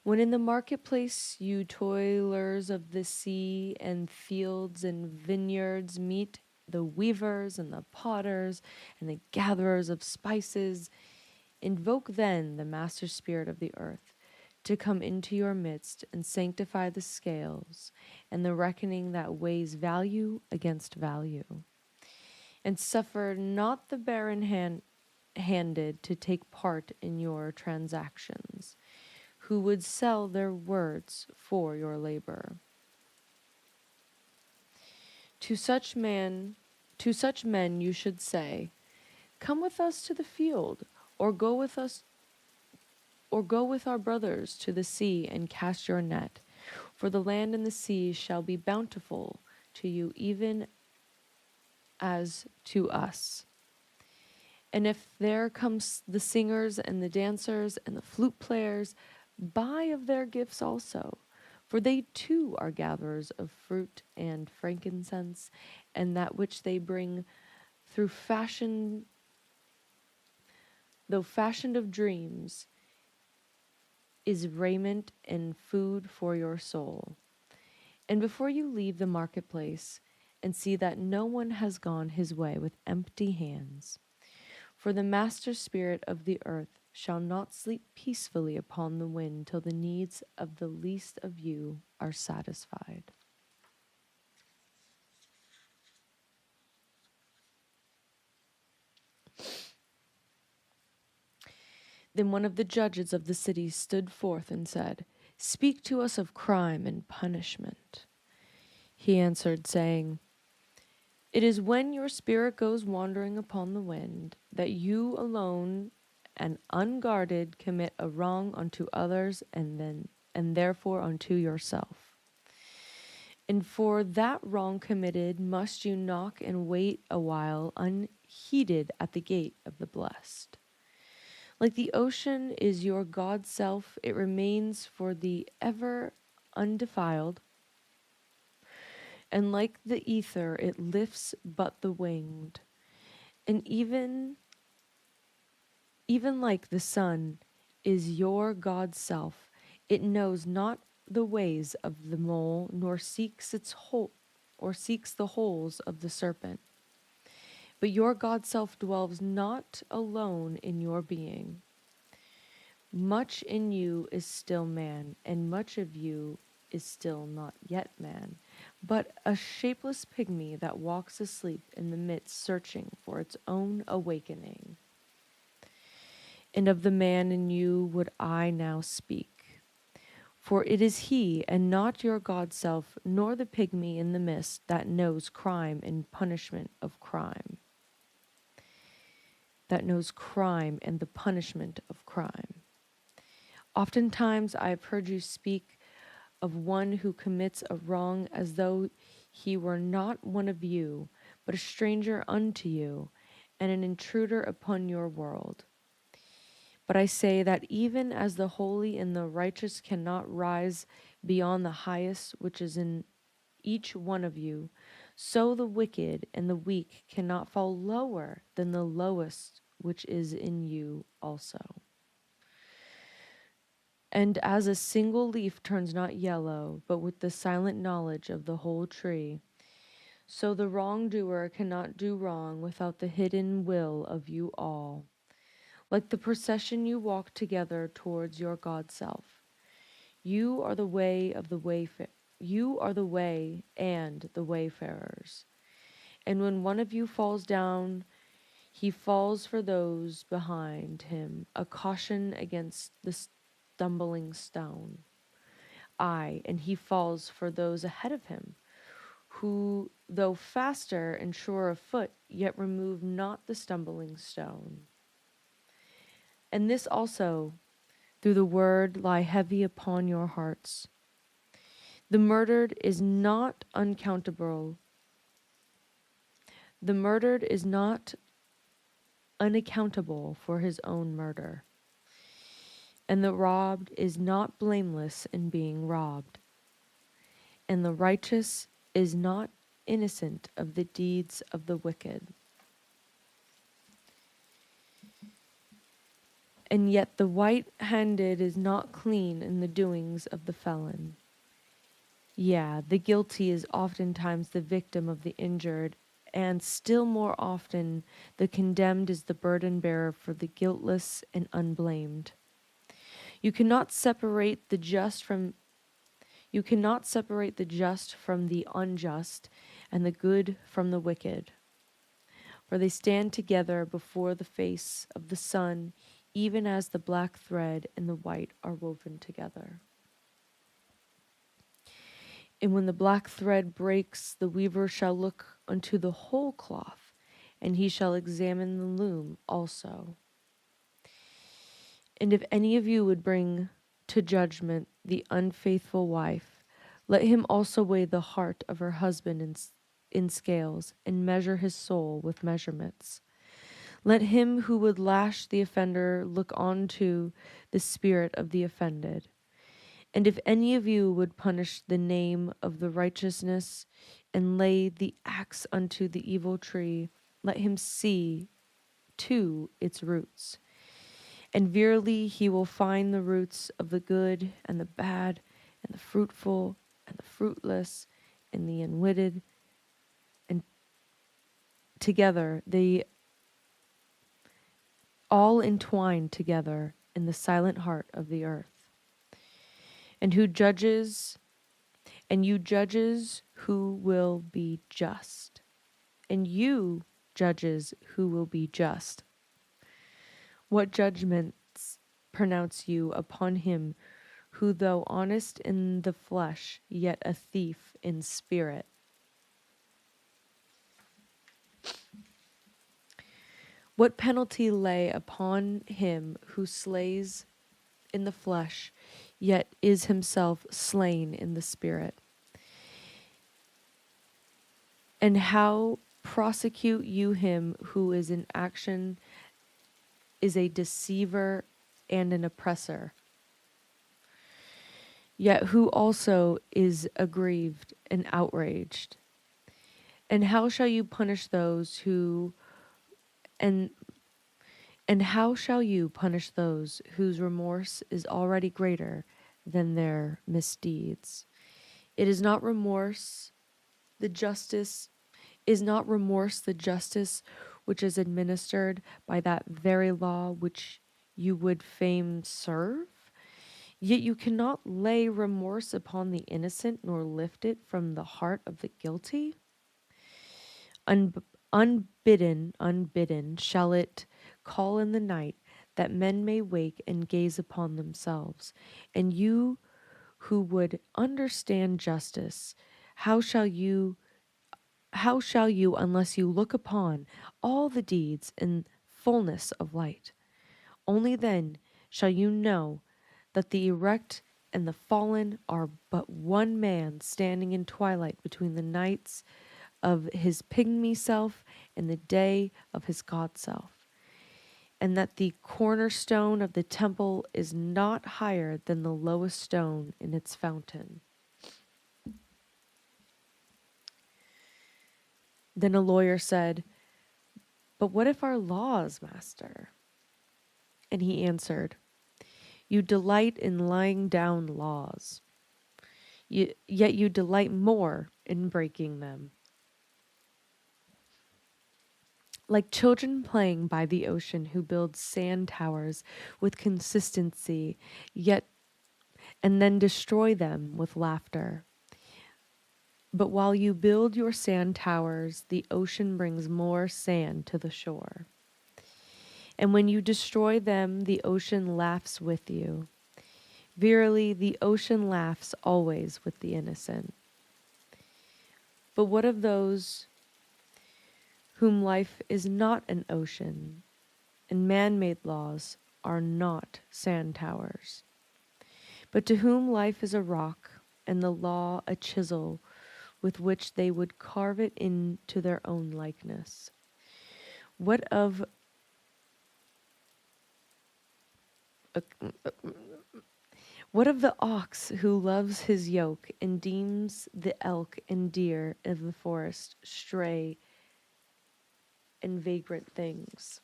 When in the marketplace you toilers of the sea and fields and vineyards meet the weavers and the potters and the gatherers of spices, invoke then the master spirit of the earth to come into your midst and sanctify the scales and the reckoning that weighs value against value. And suffer not the barren-handed to take part in your transactions, who would sell their words for your labor. To such men you should say, "Come with us to the field, or go with our brothers to the sea and cast your net, for the land and the sea shall be bountiful to you, even as to us." And if there comes the singers and the dancers and the flute players, buy of their gifts also, for they too are gatherers of fruit and frankincense, and that which they bring though fashioned of dreams, is raiment and food for your soul. And before you leave the marketplace, and see that no one has gone his way with empty hands, for the master spirit of the earth shall not sleep peacefully upon the wind till the needs of the least of you are satisfied. Then one of the judges of the city stood forth and said, "Speak to us of crime and punishment." He answered, saying, "It is when your spirit goes wandering upon the wind, that you alone and unguarded commit a wrong unto others and therefore unto yourself. And for that wrong committed must you knock and wait a while unheeded at the gate of the blessed. Like the ocean is your God self, it remains for the ever undefiled, and like the ether it lifts but the winged, and even like the sun is your God self, it knows not the ways of the mole, nor seeks the holes of the serpent. But your God self dwells not alone in your being. Much in you is still man, and much of you is still not yet man, but a shapeless pygmy that walks asleep in the midst, searching for its own awakening. And of the man in you would I now speak. For it is he, and not your God self, nor the pygmy in the mist, that knows crime and punishment of crime. That knows crime and the punishment of crime. Oftentimes I have heard you speak of one who commits a wrong as though he were not one of you, but a stranger unto you, and an intruder upon your world. But I say that even as the holy and the righteous cannot rise beyond the highest which is in each one of you, so the wicked and the weak cannot fall lower than the lowest which is in you also. And as a single leaf turns not yellow, but with the silent knowledge of the whole tree, so the wrongdoer cannot do wrong without the hidden will of you all. Like the procession you walk together towards your God self. You are the way and the wayfarers. And when one of you falls down, he falls for those behind him, a caution against the stumbling stone. Aye, and he falls for those ahead of him, who, though faster and surer of foot, yet remove not the stumbling stone. And this also, through the word, lie heavy upon your hearts. The murdered is not unaccountable. The murdered is not unaccountable for his own murder. And the robbed is not blameless in being robbed. And the righteous is not innocent of the deeds of the wicked. And yet the white-handed is not clean in the doings of the felon. Yeah, the guilty is oftentimes the victim of the injured, and still more often the condemned is the burden bearer for the guiltless and unblamed. You cannot separate the just from the unjust, and the good from the wicked. For they stand together before the face of the sun, even as the black thread and the white are woven together. And when the black thread breaks, the weaver shall look unto the whole cloth, and he shall examine the loom also. And if any of you would bring to judgment the unfaithful wife, let him also weigh the heart of her husband in scales, and measure his soul with measurements. Let him who would lash the offender look on to the spirit of the offended. And if any of you would punish the name of the righteousness, and lay the axe unto the evil tree, let him see to its roots. And verily he will find the roots of the good and the bad, and the fruitful and the fruitless, and the unwitted, and together they all entwined together in the silent heart of the earth. And you judges who will be just. And you judges who will be just. What judgments pronounce you upon him who, though honest in the flesh, yet a thief in spirit. What penalty lay upon him who slays in the flesh, yet is himself slain in the spirit? And how prosecute you him who is in action, is a deceiver and an oppressor, yet who also is aggrieved and outraged? And how shall you punish those who and how shall you punish those whose remorse is already greater than their misdeeds? It is not remorse the justice which is administered by that very law which you would fain serve? Yet you cannot lay remorse upon the innocent, nor lift it from the heart of the guilty. Unbidden shall it call in the night, that men may wake and gaze upon themselves. And you who would understand justice, how shall you unless you look upon all the deeds in fullness of light? Only then shall you know that the erect and the fallen are but one man standing in twilight between the nights of his pygmy self and the day of his God self, and that the cornerstone of the temple is not higher than the lowest stone in its fountain. Then a lawyer said, "But what if our laws, master?" And he answered, "You delight in laying down laws, yet you delight more in breaking them. Like children playing by the ocean who build sand towers with consistency, and then destroy them with laughter. But while you build your sand towers, the ocean brings more sand to the shore. And when you destroy them, the ocean laughs with you. Verily, the ocean laughs always with the innocent. But what of those whom life is not an ocean, and man-made laws are not sand towers, but to whom life is a rock, and the law a chisel with which they would carve it into their own likeness? What of the ox who loves his yoke and deems the elk and deer of the forest stray and vagrant things?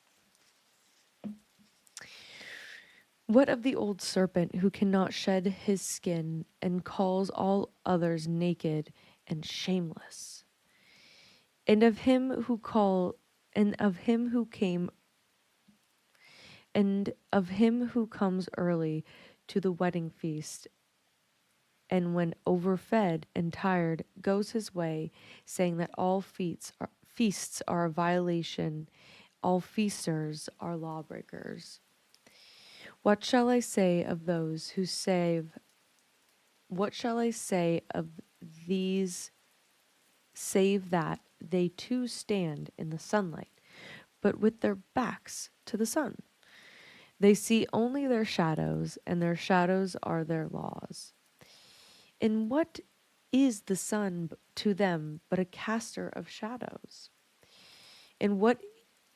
What of the old serpent who cannot shed his skin and calls all others naked and shameless? And of him who comes early to the wedding feast, and when overfed and tired goes his way, saying that all feasts are a violation, all feasters are lawbreakers. What shall I say of those who what shall I say of these, save that they too stand in the sunlight, but with their backs to the sun? They see only their shadows, and their shadows are their laws. And what is the sun to them but a caster of shadows? And what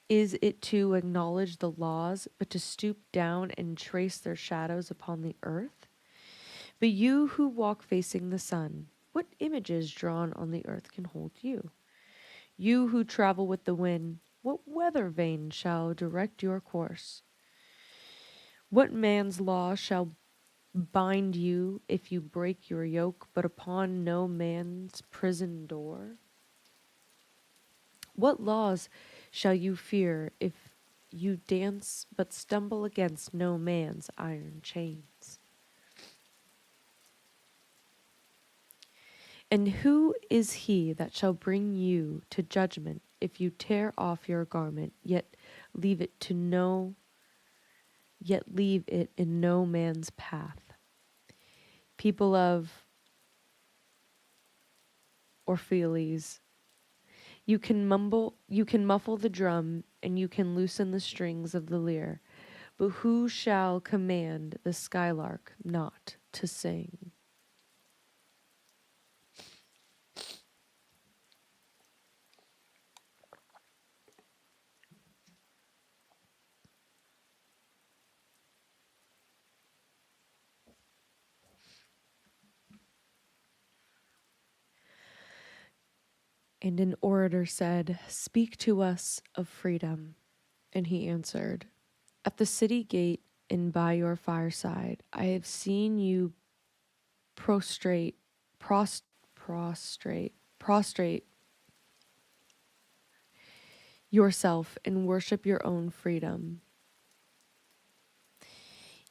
is it to acknowledge the laws but to stoop down and trace their shadows upon the earth? But you who walk facing the sun, what images drawn on the earth can hold you? You who travel with the wind, what weather vane shall direct your course? What man's law shall bind you if you break your yoke, but upon no man's prison door? What laws shall you fear if you dance but stumble against no man's iron chains? And who is he that shall bring you to judgment if you tear off your garment, yet leave it to know yet leave it in no man's path. People of Orpheles, you can muffle the drum, and you can loosen the strings of the lyre, but who shall command the skylark not to sing? And an orator said, "Speak to us of freedom." And he answered, "At the city gate and by your fireside, I have seen you prostrate yourself and worship your own freedom.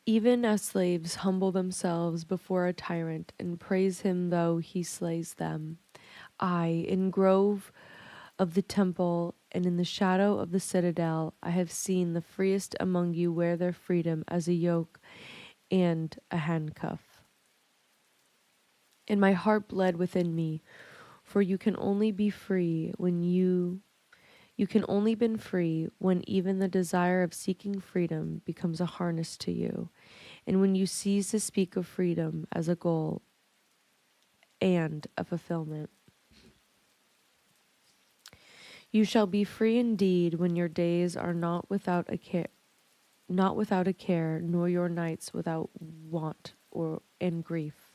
Even as slaves humble themselves before a tyrant and praise him though he slays them, I, in grove of the temple and in the shadow of the citadel, I have seen the freest among you wear their freedom as a yoke and a handcuff. And my heart bled within me, for you can only be free when you can only been free when even the desire of seeking freedom becomes a harness to you, and when you cease to speak of freedom as a goal and a fulfillment. You shall be free indeed when your days are not without a care, nor your nights without want and grief,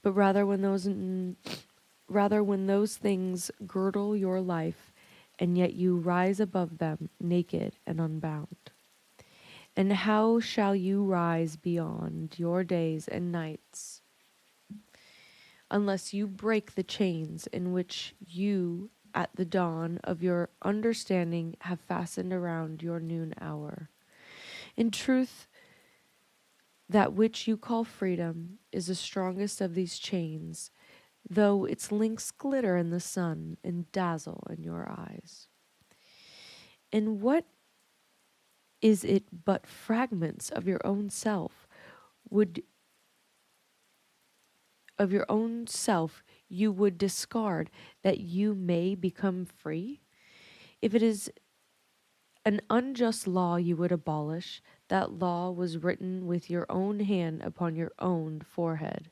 but rather when those things girdle your life, and yet you rise above them naked and unbound. And how shall you rise beyond your days and nights unless you break the chains in which you, at the dawn of your understanding, have fastened around your noon hour? In truth, that which you call freedom is the strongest of these chains, though its links glitter in the sun and dazzle in your eyes. And what is it but fragments of your own self you would discard that you may become free? If it is an unjust law you would abolish, that law was written with your own hand upon your own forehead.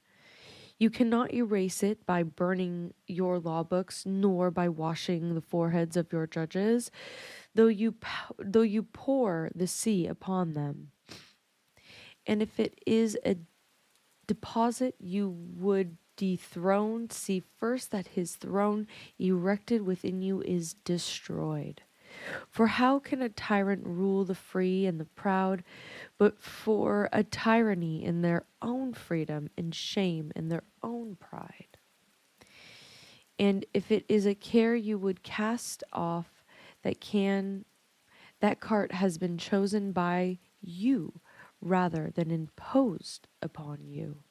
You cannot erase it by burning your law books, nor by washing the foreheads of your judges, though you pour the sea upon them. And if it is a deposit you would dethrone, see first that his throne erected within you is destroyed. For how can a tyrant rule the free and the proud, but for a tyranny in their own freedom and shame in their own pride? And if it is a care you would cast off, that cart has been chosen by you rather than imposed upon you.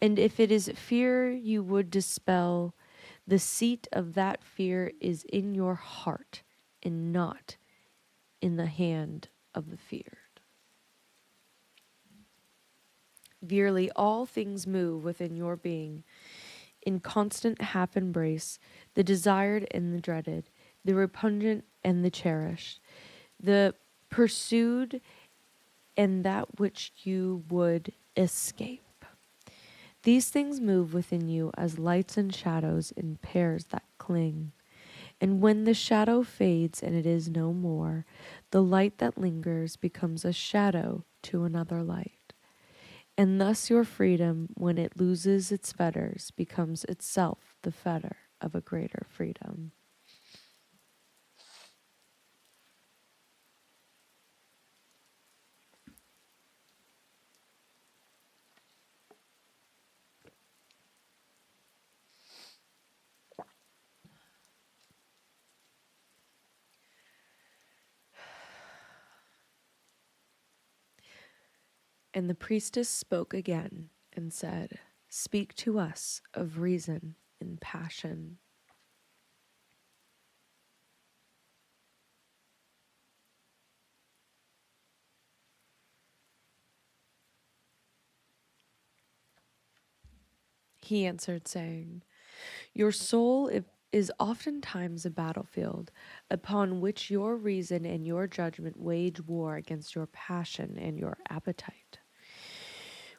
And if it is fear you would dispel, the seat of that fear is in your heart and not in the hand of the feared. Verily, all things move within your being, in constant half embrace, the desired and the dreaded, the repugnant and the cherished, the pursued and that which you would escape. These things move within you as lights and shadows in pairs that cling. And when the shadow fades and it is no more, the light that lingers becomes a shadow to another light. And thus your freedom, when it loses its fetters, becomes itself the fetter of a greater freedom. And the priestess spoke again and said, "Speak to us of reason and passion." He answered, saying, "Your soul is oftentimes a battlefield upon which your reason and your judgment wage war against your passion and your appetite.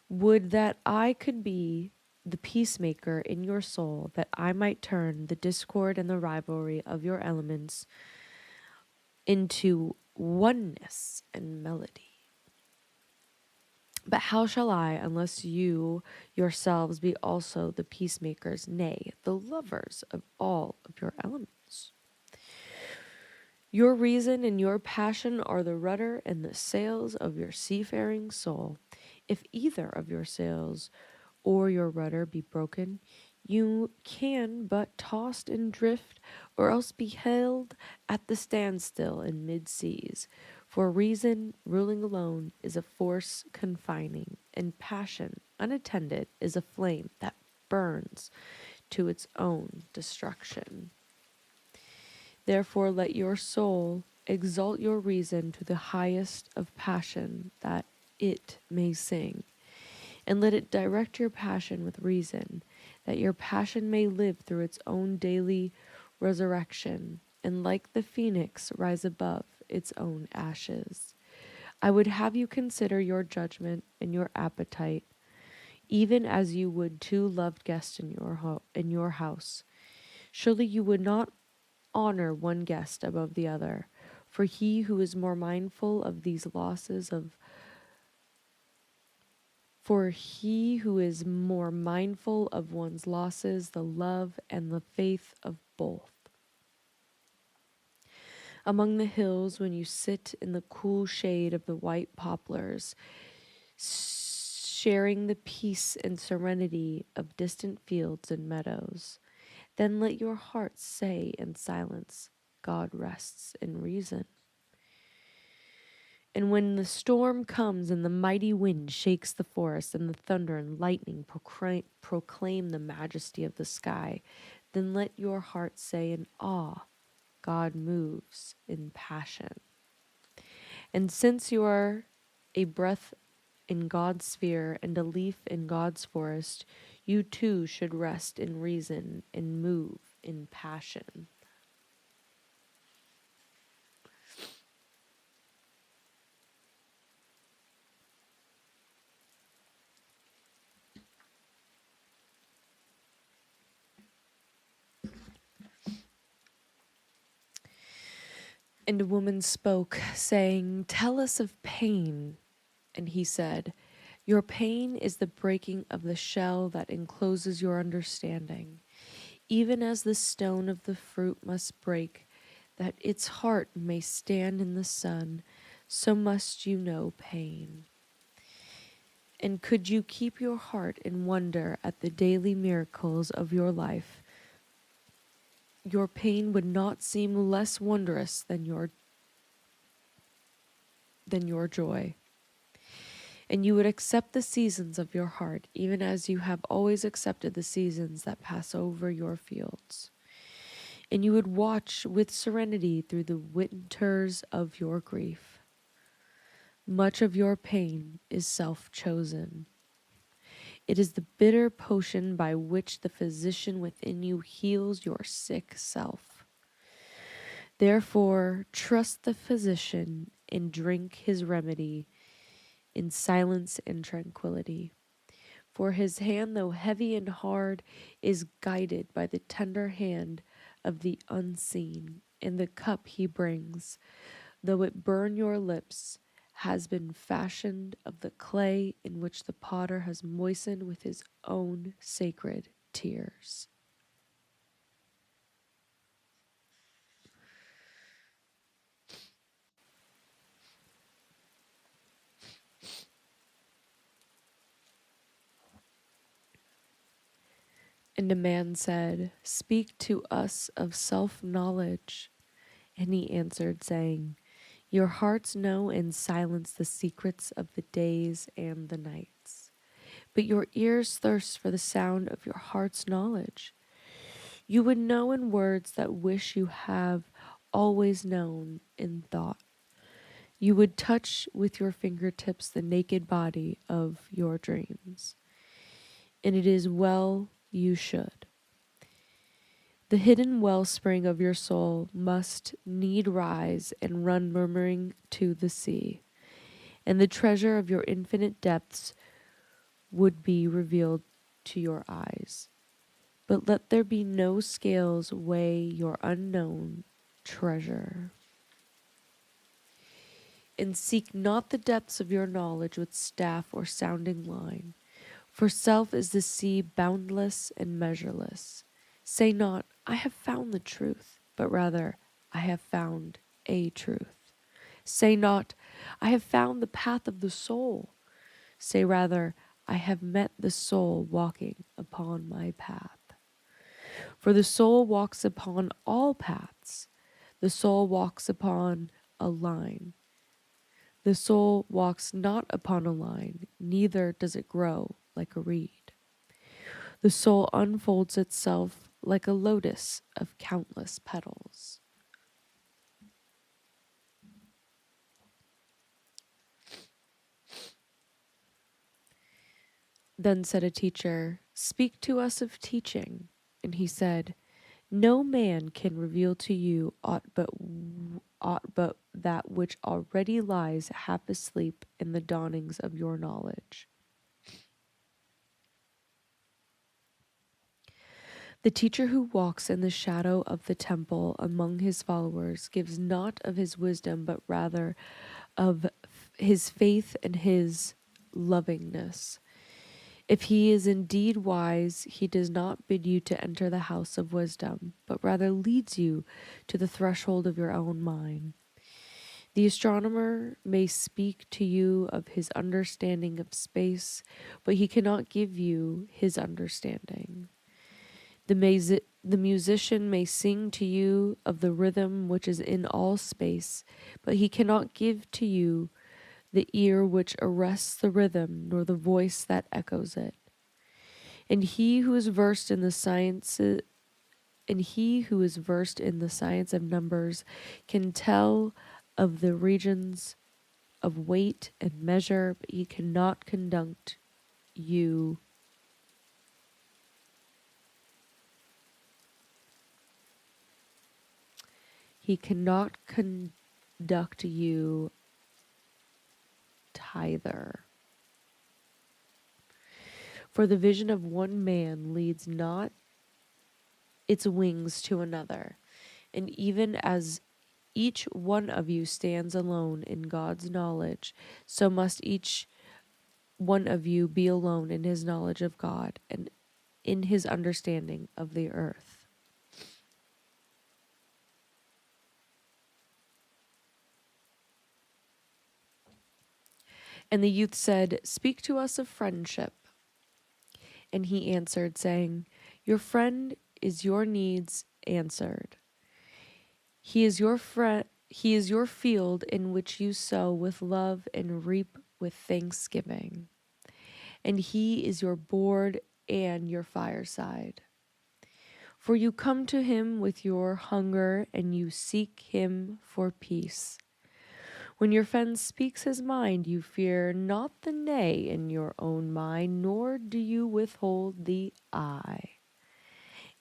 Would that I could be the peacemaker in your soul, that I might turn the discord and the rivalry of your elements into oneness and melody. But how shall I, unless you yourselves be also the peacemakers, nay, the lovers of all of your elements? Your reason and your passion are the rudder and the sails of your seafaring soul. If either of your sails or your rudder be broken, you can but tossed and drift, or else be held at the standstill in mid-seas. For reason, ruling alone, is a force confining, and passion, unattended, is a flame that burns to its own destruction. Therefore let your soul exalt your reason to the highest of passion, that it may sing. And let it direct your passion with reason, that your passion may live through its own daily resurrection, and like the phoenix rise above its own ashes. I would have you consider your judgment and your appetite, even as you would two loved guests in your house. Surely you would not honor one guest above the other, for he who is more mindful of these losses of For he who is more mindful of one's losses, the love and the faith of both. Among the hills, when you sit in the cool shade of the white poplars, sharing the peace and serenity of distant fields and meadows, then let your heart say in silence, God rests in reason. And when the storm comes and the mighty wind shakes the forest and the thunder and lightning proclaim the majesty of the sky, then let your heart say in awe, God moves in passion. And since you are a breath in God's sphere and a leaf in God's forest, you too should rest in reason and move in passion. And a woman spoke, saying, Tell us of pain. And he said, Your pain is the breaking of the shell that encloses your understanding. Even as the stone of the fruit must break, that its heart may stand in the sun, so must you know pain. And could you keep your heart in wonder at the daily miracles of your life, your pain would not seem less wondrous than your joy. And you would accept the seasons of your heart, even as you have always accepted the seasons that pass over your fields. And you would watch with serenity through the winters of your grief. Much of your pain is self-chosen. It is the bitter potion by which the physician within you heals your sick self. Therefore, trust the physician and drink his remedy in silence and tranquility. For his hand, though heavy and hard, is guided by the tender hand of the unseen, and the cup he brings, though it burn your lips, has been fashioned of the clay in which the potter has moistened with his own sacred tears. And a man said, Speak to us of self-knowledge. And he answered, saying, Your hearts know in silence the secrets of the days and the nights. But your ears thirst for the sound of your heart's knowledge. You would know in words that wish you have always known in thought. You would touch with your fingertips the naked body of your dreams. And it is well you should. The hidden wellspring of your soul must need rise and run murmuring to the sea, and the treasure of your infinite depths would be revealed to your eyes. But let there be no scales weigh your unknown treasure. And seek not the depths of your knowledge with staff or sounding line, for self is the sea boundless and measureless. Say not, I have found the truth, but rather, I have found a truth. Say not, I have found the path of the soul. Say rather, I have met the soul walking upon my path. For the soul walks upon all paths. The soul walks upon a line. The soul walks not upon a line, neither does it grow like a reed. The soul unfolds itself like a lotus of countless petals. Then said a teacher, "Speak to us of teaching." And he said, "No man can reveal to you aught but that which already lies half asleep in the dawnings of your knowledge." The teacher who walks in the shadow of the temple among his followers gives not of his wisdom, but rather of his faith and his lovingness. If he is indeed wise, he does not bid you to enter the house of wisdom, but rather leads you to the threshold of your own mind. The astronomer may speak to you of his understanding of space, but he cannot give you his understanding. The musician may sing to you of the rhythm which is in all space, but he cannot give to you the ear which arrests the rhythm, nor the voice that echoes it. And he who is versed in the science of numbers can tell of the regions of weight and measure, but he cannot conduct you tither. For the vision of one man leads not its wings to another, and even as each one of you stands alone in God's knowledge, so must each one of you be alone in his knowledge of God and in his understanding of the earth. And the youth said, "Speak to us of friendship." And he answered, saying, "Your friend is your needs answered. He is your friend. He is your field in which you sow with love and reap with thanksgiving. And he is your board and your fireside. For you come to him with your hunger and you seek him for peace. When your friend speaks his mind, you fear not the nay in your own mind, nor do you withhold the I.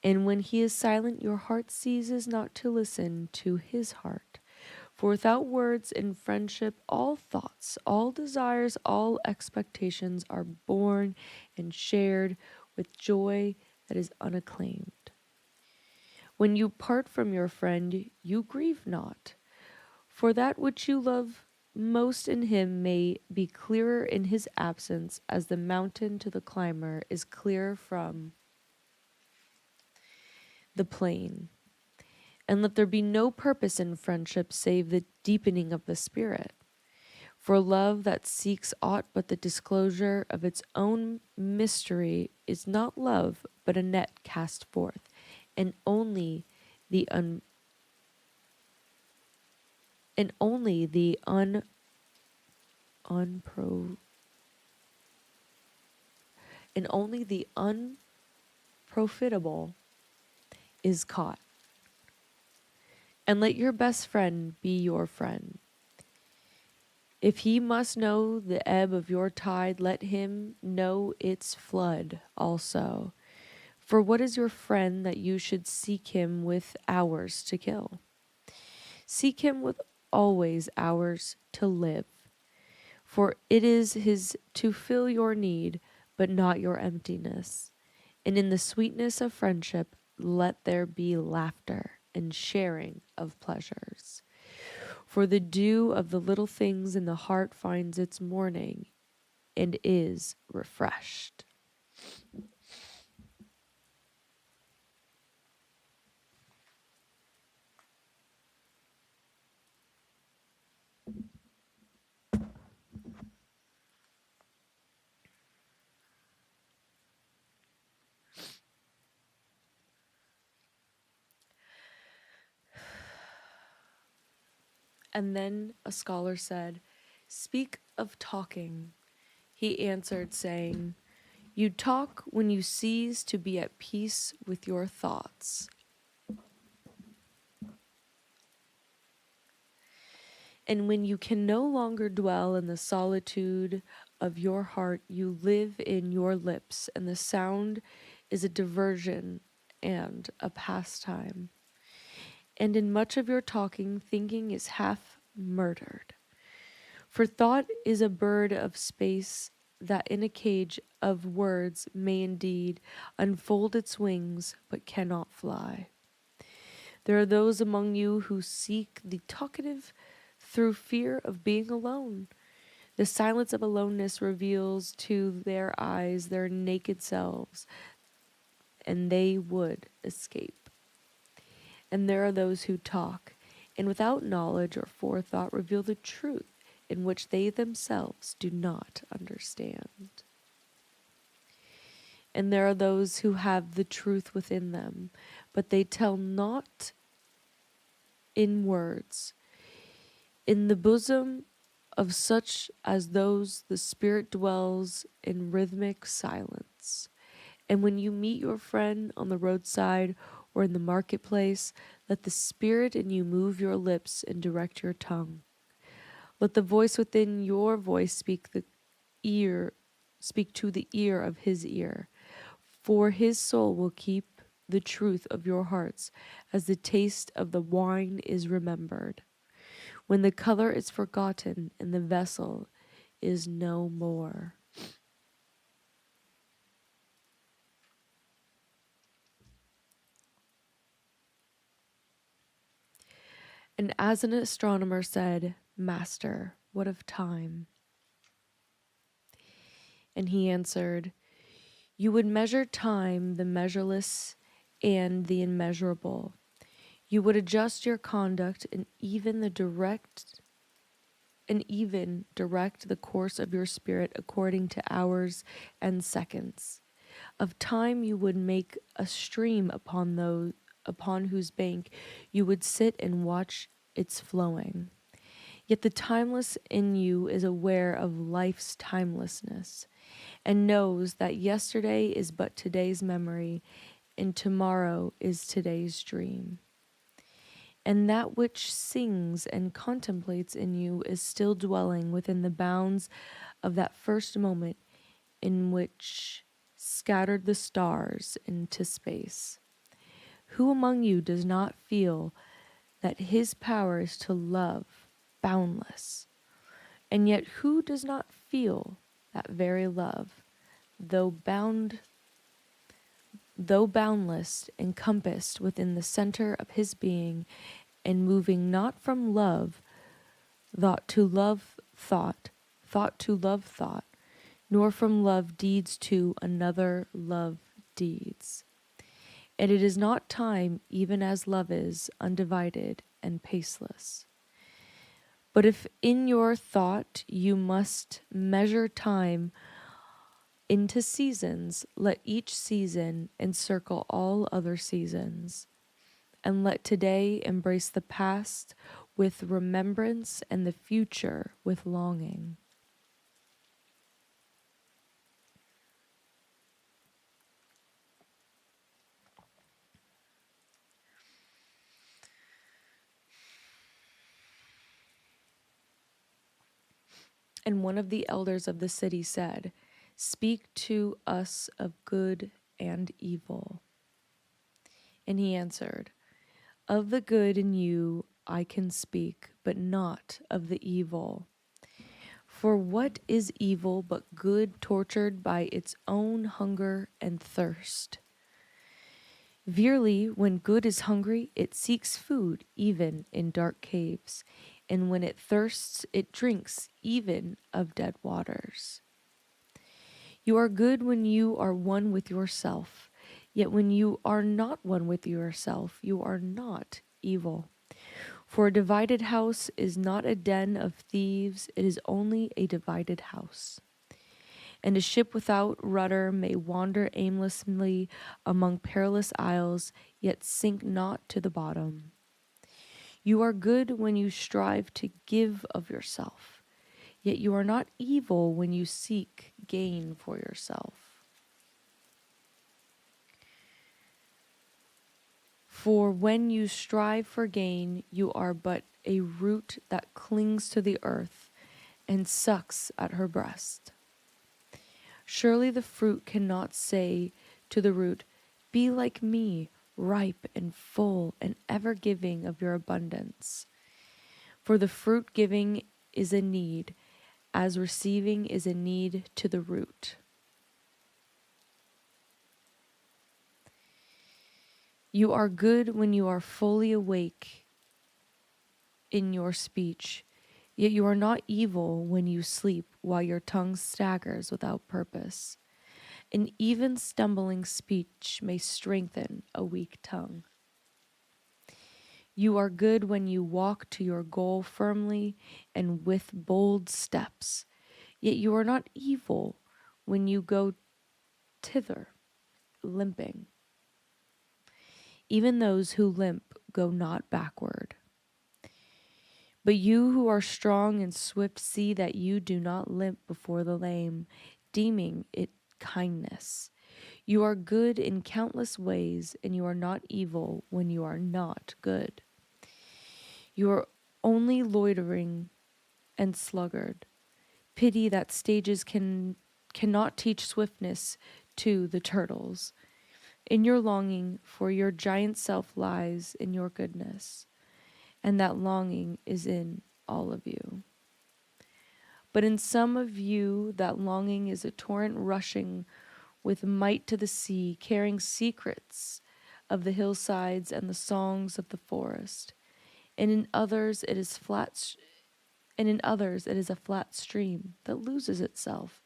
And when he is silent, your heart ceases not to listen to his heart. For without words in friendship, all thoughts, all desires, all expectations are born and shared with joy that is unacclaimed. When you part from your friend, you grieve not, for that which you love most in him may be clearer in his absence, as the mountain to the climber is clear from the plain. And let there be no purpose in friendship save the deepening of the spirit. For love that seeks aught but the disclosure of its own mystery is not love, but a net cast forth, and only the unprofitable is caught. And let your best friend be your friend. If he must know the ebb of your tide, let him know its flood also. For what is your friend that you should seek him with hours to kill? Seek him with always hours to live. For it is his to fill your need, but not your emptiness. And in the sweetness of friendship, let there be laughter and sharing of pleasures. For the dew of the little things in the heart finds its morning and is refreshed. And then a scholar said, "Speak of talking." He answered, saying, "You talk when you cease to be at peace with your thoughts. And when you can no longer dwell in the solitude of your heart, you live in your lips, and the sound is a diversion and a pastime. And in much of your talking, thinking is half murdered. For thought is a bird of space that in a cage of words may indeed unfold its wings, but cannot fly. There are those among you who seek the talkative through fear of being alone. The silence of aloneness reveals to their eyes their naked selves, and they would escape. And there are those who talk, and without knowledge or forethought reveal the truth in which they themselves do not understand. And there are those who have the truth within them, but they tell not in words. In the bosom of such as those, the Spirit dwells in rhythmic silence. And when you meet your friend on the roadside or in the marketplace, let the Spirit in you move your lips and direct your tongue. Let the voice within your voice speak to the ear of his ear. For his soul will keep the truth of your hearts as the taste of the wine is remembered, when the color is forgotten and the vessel is no more. And as an astronomer said, "Master, what of time?" And he answered, "You would measure time, the measureless and the immeasurable. You would adjust your conduct and even direct the course of your spirit according to hours and seconds. Of time you would make a stream upon whose bank you would sit and watch its flowing. Yet the timeless in you is aware of life's timelessness and knows that yesterday is but today's memory and tomorrow is today's dream. And that which sings and contemplates in you is still dwelling within the bounds of that first moment in which scattered the stars into space. Who among you does not feel that his power is to love boundless? And yet who does not feel that very love, though boundless, encompassed within the center of his being, and moving not from love, thought to love thought, thought to love thought, nor from love deeds to another love deeds. And it is not time, even as love is, undivided and paceless. But if in your thought you must measure time into seasons, let each season encircle all other seasons. And let today embrace the past with remembrance and the future with longing. And one of the elders of the city said, "Speak to us of good and evil? And he answered, Of the good in you I can speak, but not of the evil. For what is evil but good tortured by its own hunger and thirst? Verily, when good is hungry, it seeks food, even in dark caves, and when it thirsts, it drinks, even of dead waters. You are good when you are one with yourself, yet when you are not one with yourself, you are not evil. For a divided house is not a den of thieves, it is only a divided house. And a ship without rudder may wander aimlessly among perilous isles, yet sink not to the bottom. You are good when you strive to give of yourself, yet you are not evil when you seek gain for yourself. For when you strive for gain, you are but a root that clings to the earth and sucks at her breast. Surely the fruit cannot say to the root, Be like me, ripe and full and ever giving of your abundance. For the fruit giving is a need, as receiving is a need to the root. You are good when you are fully awake in your speech, yet you are not evil when you sleep while your tongue staggers without purpose. An even stumbling speech may strengthen a weak tongue. You are good when you walk to your goal firmly and with bold steps, yet you are not evil when you go thither, limping. Even those who limp go not backward. But you who are strong and swift see that you do not limp before the lame, deeming it kindness. You are good in countless ways, and you are not evil when you are not good. You are only loitering and sluggard. Pity that stages cannot teach swiftness to the turtles. In your longing for your giant self lies in your goodness, and that longing is in all of you. But in some of you, that longing is a torrent rushing with might to the sea, carrying secrets of the hillsides and the songs of the forest. And in others, it is a flat stream that loses itself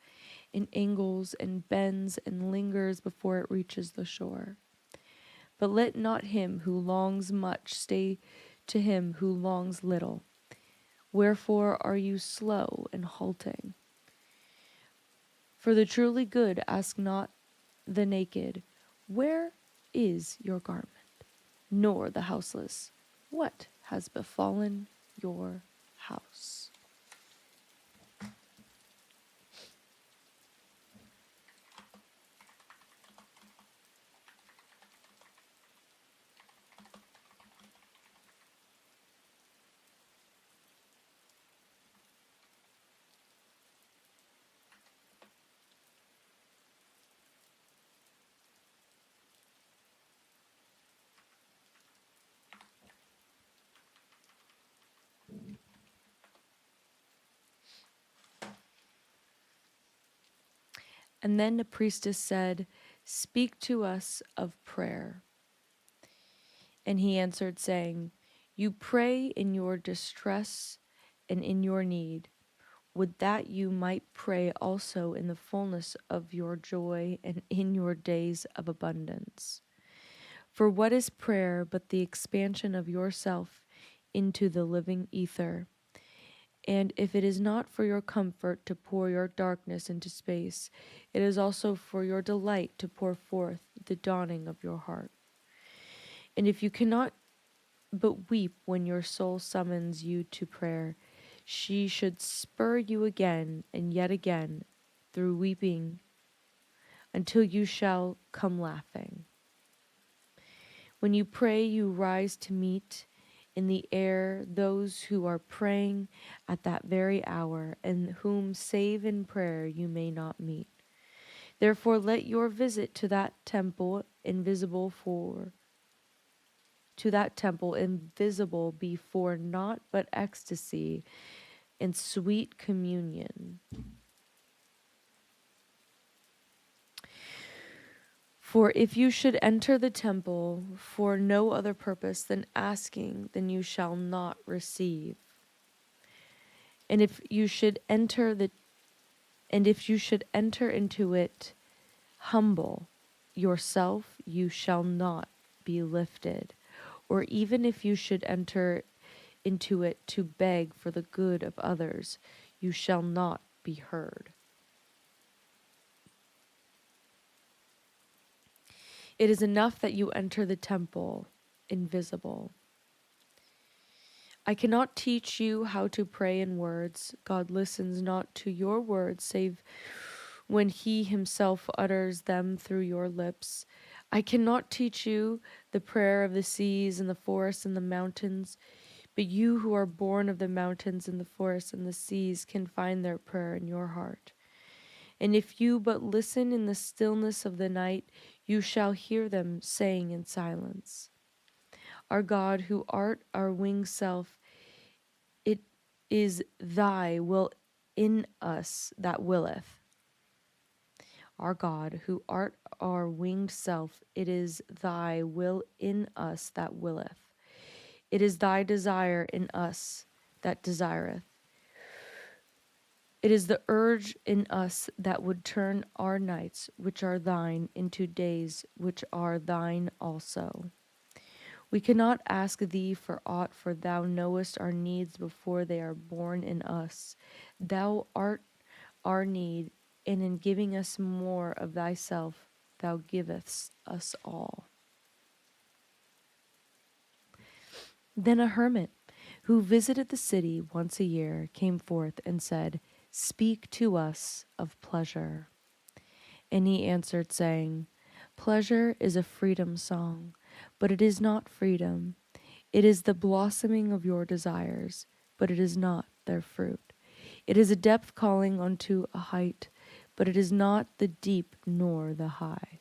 in angles and bends and lingers before it reaches the shore. But let not him who longs much stay to him who longs little. Wherefore are you slow and halting? For the truly good ask not the naked, Where is your garment? Nor the houseless, What has befallen your house? And then the priestess said, Speak to us of prayer. And he answered, saying, You pray in your distress and in your need. Would that you might pray also in the fullness of your joy and in your days of abundance. For what is prayer but the expansion of yourself into the living ether? And if it is not for your comfort to pour your darkness into space, it is also for your delight to pour forth the dawning of your heart. And if you cannot but weep when your soul summons you to prayer, she should spur you again and yet again through weeping until you shall come laughing. When you pray, you rise to meet in the air those who are praying at that very hour, and whom save in prayer you may not meet. Therefore let your visit to that temple invisible be for naught but ecstasy and sweet communion. For if you should enter the temple for no other purpose than asking, then you shall not receive. And if you should enter into it humble yourself, you shall not be lifted. Or even if you should enter into it to beg for the good of others, you shall not be heard. It is enough that you enter the temple invisible. I cannot teach you how to pray in words. God listens not to your words, save when he himself utters them through your lips. I cannot teach you the prayer of the seas and the forests and the mountains, but you who are born of the mountains and the forests and the seas can find their prayer in your heart. And if you but listen in the stillness of the night, you shall hear them saying in silence, Our God, who art our winged self, it is thy will in us that willeth. Our God, who art our winged self, it is thy will in us that willeth. It is thy desire in us that desireth. It is the urge in us that would turn our nights, which are thine, into days, which are thine also. We cannot ask thee for aught, for thou knowest our needs before they are born in us. Thou art our need, and in giving us more of thyself, thou givest us all. Then a hermit, who visited the city once a year, came forth and said, Speak to us of pleasure. And he answered, saying, Pleasure is a freedom song, but it is not freedom. It is the blossoming of your desires, but it is not their fruit. It is a depth calling unto a height, but it is not the deep nor the high.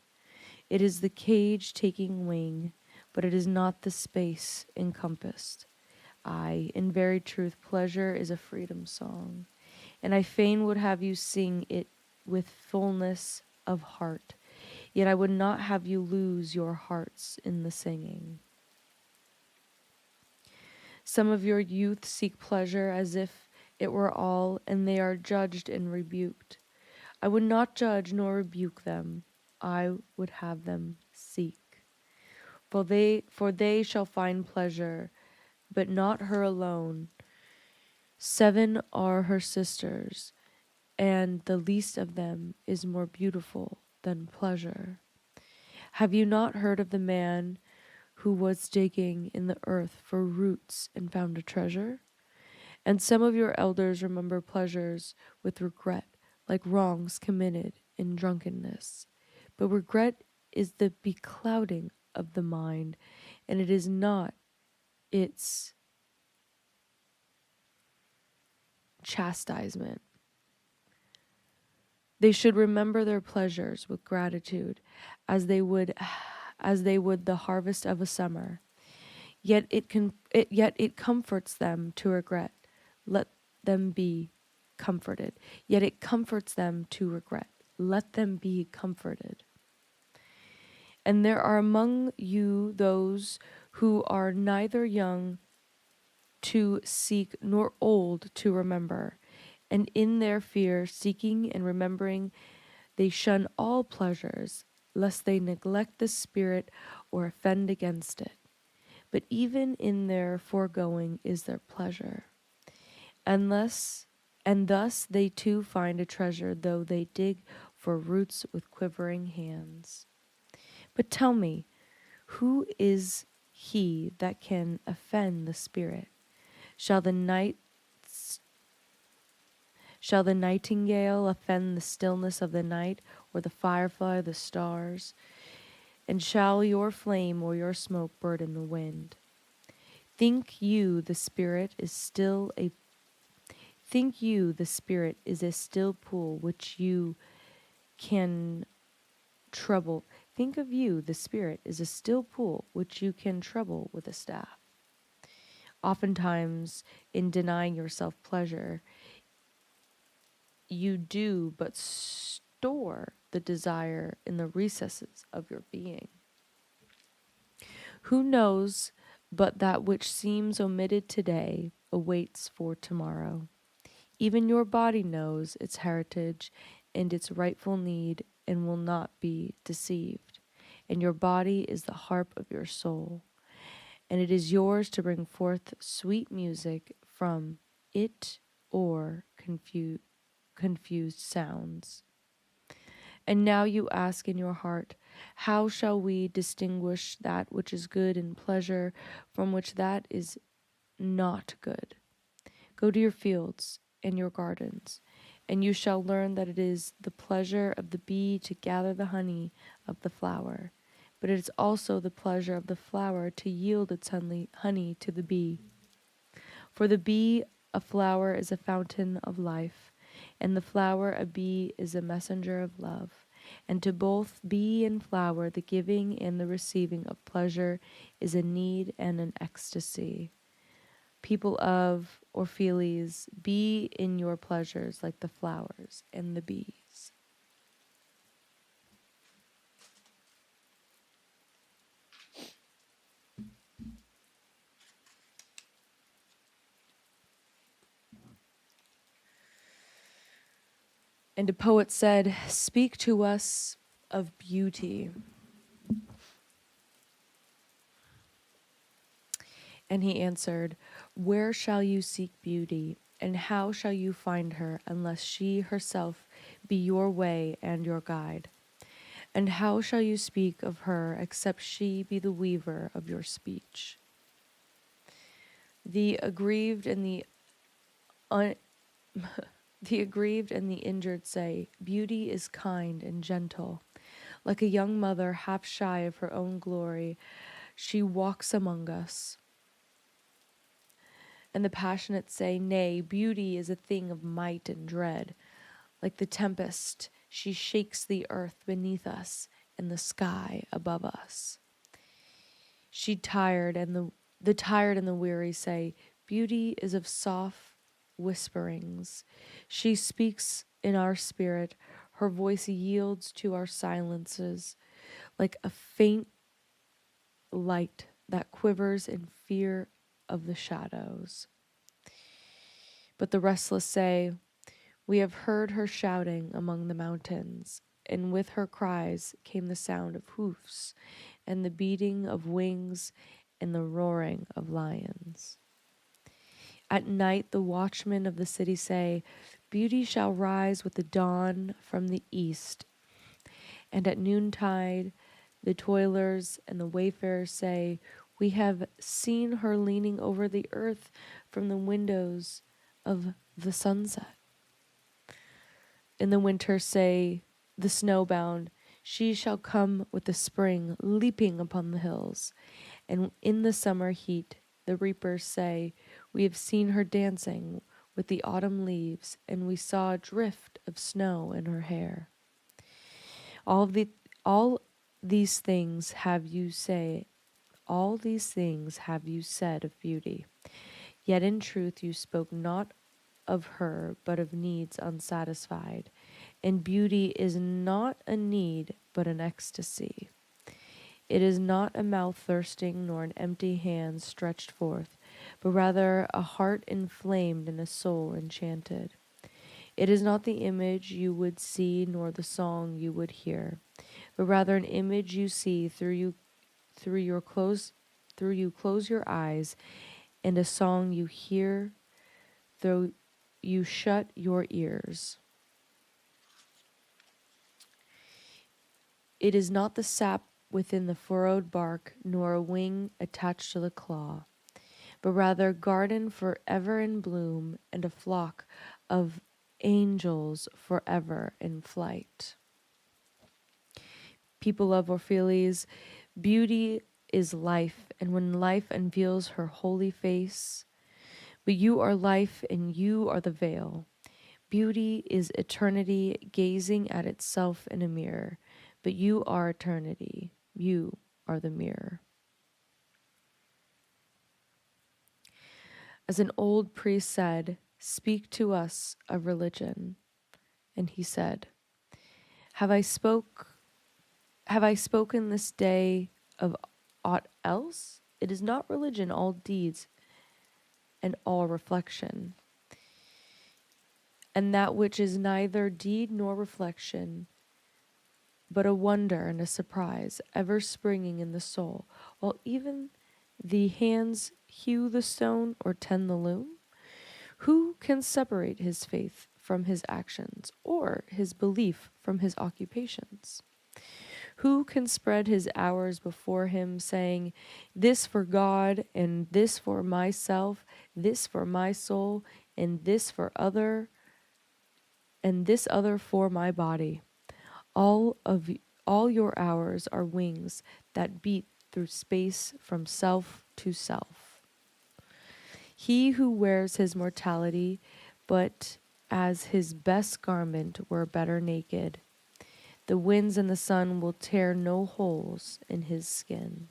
It is the cage taking wing, but it is not the space encompassed. Aye, in very truth, pleasure is a freedom song, and I fain would have you sing it with fullness of heart, yet I would not have you lose your hearts in the singing. Some of your youth seek pleasure as if it were all, and they are judged and rebuked. I would not judge nor rebuke them. I would have them seek. For they shall find pleasure, but not her alone. 7 are her sisters, and the least of them is more beautiful than pleasure. Have you not heard of the man who was digging in the earth for roots and found a treasure? And some of your elders remember pleasures with regret, like wrongs committed in drunkenness. But regret is the beclouding of the mind, and it is not its chastisement. They should remember their pleasures with gratitude, as they would the harvest of a summer. Yet it comforts them to regret. Let them be comforted. Yet it comforts them to regret. Let them be comforted. And there are among you those who are neither young to seek nor old to remember, and in their fear, seeking and remembering, they shun all pleasures, lest they neglect the Spirit or offend against it. But even in their foregoing is their pleasure. And thus they too find a treasure, though they dig for roots with quivering hands. But tell me, who is he that can offend the Spirit? Shall the nightingale offend the stillness of the night, or the firefly the stars? And shall your flame or your smoke burden the wind? Think you the Spirit is a still pool which you can trouble. Think of you, the spirit, is a still pool which you can trouble with a staff. Oftentimes, in denying yourself pleasure, you do but store the desire in the recesses of your being. Who knows but that which seems omitted today awaits for tomorrow? Even your body knows its heritage and its rightful need and will not be deceived. And your body is the harp of your soul, and it is yours to bring forth sweet music from it or confused sounds. And now you ask in your heart, how shall we distinguish that which is good and pleasure from which that is not good? Go to your fields and your gardens, and you shall learn that it is the pleasure of the bee to gather the honey of the flower, but it is also the pleasure of the flower to yield its honey to the bee. For the bee, a flower is a fountain of life, and the flower, a bee, is a messenger of love. And to both bee and flower, the giving and the receiving of pleasure is a need and an ecstasy. People of Orpheles, be in your pleasures like the flowers and the bees. And a poet said, speak to us of beauty. And he answered, where shall you seek beauty, and how shall you find her, unless she herself be your way and your guide? And how shall you speak of her, except she be the weaver of your speech? The aggrieved and the injured say, beauty is kind and gentle. Like a young mother half shy of her own glory, she walks among us. And the passionate say, nay, beauty is a thing of might and dread. Like the tempest, she shakes the earth beneath us and the sky above us. The tired and the weary say, beauty is of soft whisperings. She speaks in our spirit. Her voice yields to our silences like a faint light that quivers in fear of the shadows. But the restless say, we have heard her shouting among the mountains, and with her cries came the sound of hoofs, and the beating of wings, and the roaring of lions. At night the watchmen of the city say, beauty shall rise with the dawn from the east. And at noontide the toilers and the wayfarers say, we have seen her leaning over the earth from the windows of the sunset. In the winter say the snowbound, she shall come with the spring, leaping upon the hills. And in the summer heat the reapers say, we have seen her dancing with the autumn leaves, and we saw a drift of snow in her hair. All these things have you said of beauty. Yet in truth you spoke not of her, but of needs unsatisfied. And beauty is not a need, but an ecstasy. It is not a mouth thirsting, nor an empty hand stretched forth, but rather a heart inflamed and a soul enchanted. It is not the image you would see, nor the song you would hear, but rather an image you see through you close your eyes, and a song you hear though you shut your ears. It is not the sap within the furrowed bark, nor a wing attached to the claw, but rather garden forever in bloom, and a flock of angels forever in flight. People of Orpheles, beauty is life, and when life unveils her holy face, but you are life and you are the veil. Beauty is eternity gazing at itself in a mirror. but you are eternity. You are the mirror. As an old priest said, "Speak to us of religion." And he said, Have I spoken this day of aught else? It is not religion, all deeds and all reflection. And that which is neither deed nor reflection, but a wonder and a surprise, ever springing in the soul, while even the hands hew the stone or tend the loom? Who can separate his faith from his actions, or his belief from his occupations? Who can spread his hours before him, saying, This for God, and this for myself, this for my soul, and this for other, and this other for my body? All your hours are wings that beat through space from self to self. He who wears his mortality, but as his best garment were better naked, the winds and the sun will tear no holes in his skin.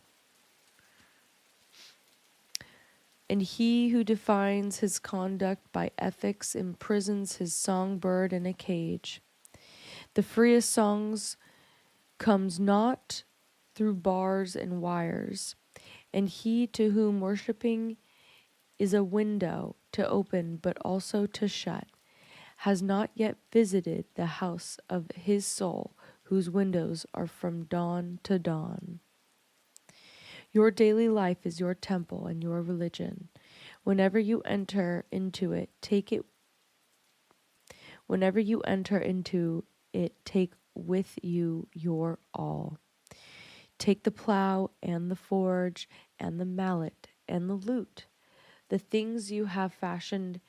And he who defines his conduct by ethics imprisons his songbird in a cage. The freest songs comes not through bars and wires, and he to whom worshipping is a window to open but also to shut, has not yet visited the house of his soul, whose windows are from dawn to dawn. Your daily life is your temple and your religion. Whenever you enter into it, take with you your all. Take the plow and the forge and the mallet and the lute, the things you have fashioned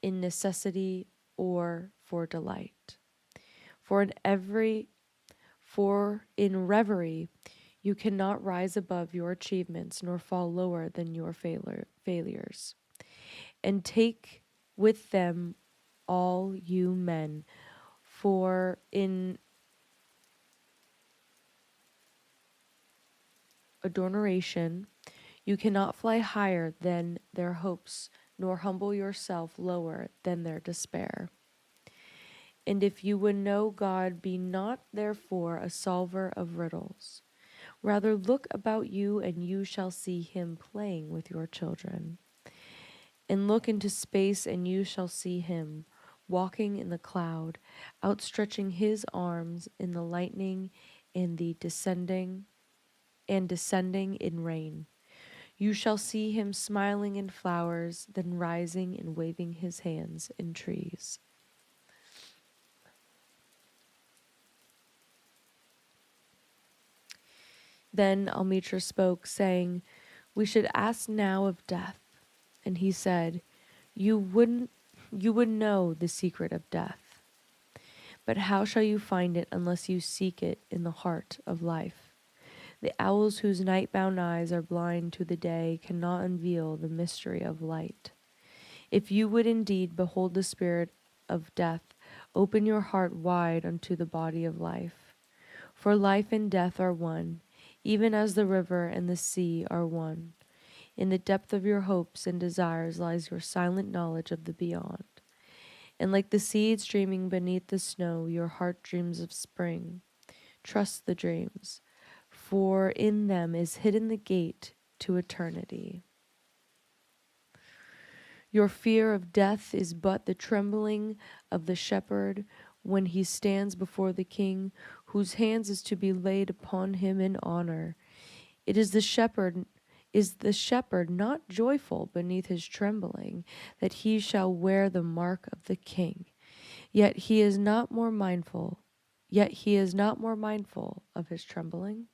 in necessity or for delight. For in reverie you cannot rise above your achievements nor fall lower than your failures. And take with them all you men, for in adoration you cannot fly higher than their hopes, nor humble yourself lower than their despair. And if you would know God, be not therefore a solver of riddles. Rather look about you, and you shall see him playing with your children. And look into space, and you shall see him walking in the cloud, outstretching his arms in the lightning and descending in rain. You shall see him smiling in flowers, then rising and waving his hands in trees. Then Almitra spoke, saying, We should ask now of death. And he said, You would know the secret of death. But how shall you find it unless you seek it in the heart of life? The owls whose night-bound eyes are blind to the day cannot unveil the mystery of light. If you would indeed behold the spirit of death, open your heart wide unto the body of life. For life and death are one, even as the river and the sea are one. In the depth of your hopes and desires lies your silent knowledge of the beyond. And like the seeds dreaming beneath the snow, your heart dreams of spring. Trust the dreams, for in them is hidden the gate to eternity. Your fear of death is but the trembling of the shepherd when he stands before the king, whose hands is to be laid upon him in honor. It is the shepherd not joyful beneath his trembling, that he shall wear the mark of the king? Yet he is not more mindful of his trembling.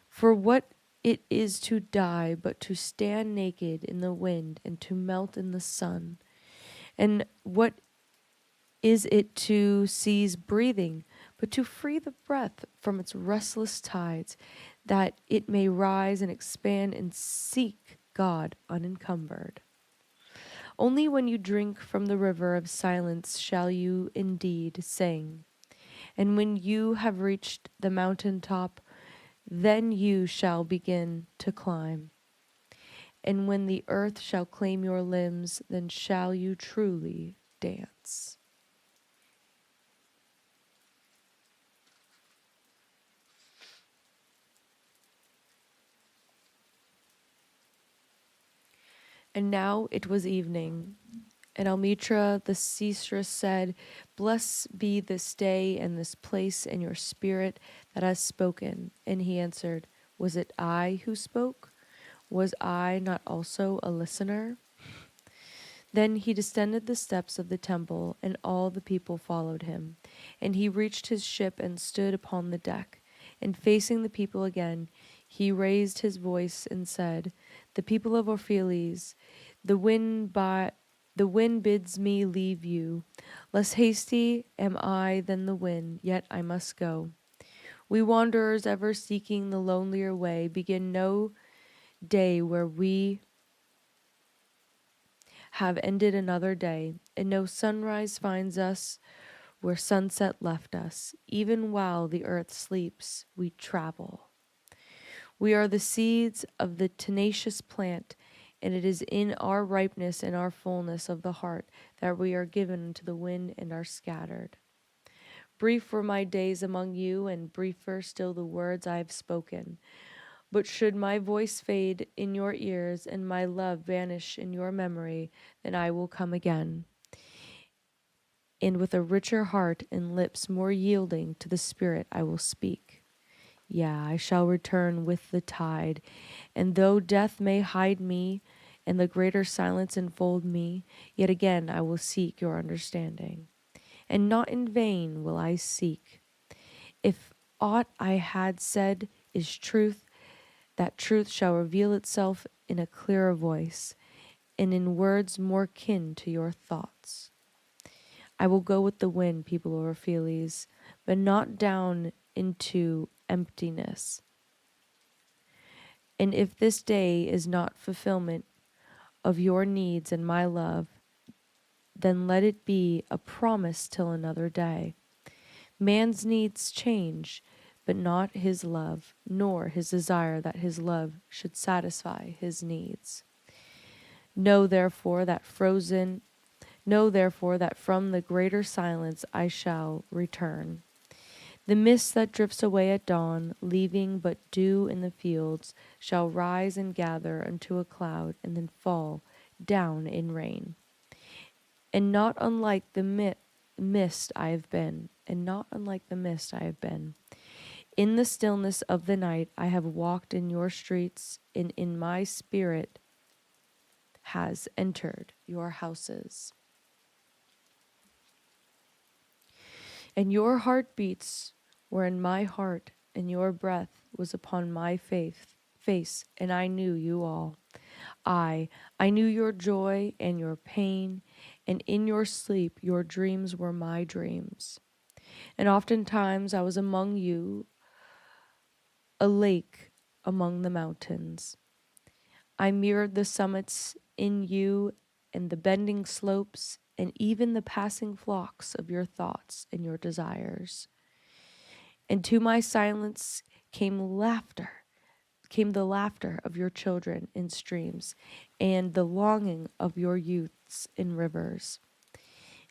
For what it is to die, but to stand naked in the wind and to melt in the sun? And what is it to cease breathing, but to free the breath from its restless tides, that it may rise and expand and seek God unencumbered? Only when you drink from the river of silence shall you indeed sing, And when you have reached the mountain top, then you shall begin to climb. And when the earth shall claim your limbs, then shall you truly dance. And now it was evening, and Almitra the seamstress said, "Blessed be this day and this place and your spirit that has spoken." And he answered, "Was it I who spoke? Was I not also a listener?" Then he descended the steps of the temple, and all the people followed him. And he reached his ship and stood upon the deck. And facing the people again, he raised his voice and said, "The people of Orpheles, the wind bids me leave you. Less hasty am I than the wind, yet I must go. We wanderers, ever seeking the lonelier way, begin no day where we have ended another day, and no sunrise finds us where sunset left us. Even while the earth sleeps, we travel. We are the seeds of the tenacious plant, and it is in our ripeness and our fullness of the heart that we are given to the wind and are scattered. Brief were my days among you, and briefer still the words I have spoken. But should my voice fade in your ears and my love vanish in your memory, then I will come again. And with a richer heart and lips more yielding to the Spirit I will speak. Yeah, I shall return with the tide, and though death may hide me and the greater silence enfold me, yet again I will seek your understanding. And not in vain will I seek. If aught I had said is truth, that truth shall reveal itself in a clearer voice, and in words more kin to your thoughts. I will go with the wind, people of Orpheles, but not down into emptiness. And if this day is not fulfillment of your needs and my love, then let it be a promise till another day. Man's needs change, but not his love, nor his desire that his love should satisfy his needs. Know therefore that from the greater silence I shall return. The mist that drifts away at dawn, leaving but dew in the fields, shall rise and gather unto a cloud, and then fall down in rain. And not unlike the mist I have been, In the stillness of the night I have walked in your streets, and in my spirit has entered your houses. And your heartbeats were in my heart, and your breath was upon my face, and I knew you all. I knew your joy and your pain, and in your sleep your dreams were my dreams. And oftentimes I was among you, a lake among the mountains. I mirrored the summits in you and the bending slopes and even the passing flocks of your thoughts and your desires. And to my silence came the laughter of your children in streams and the longing of your youths in rivers.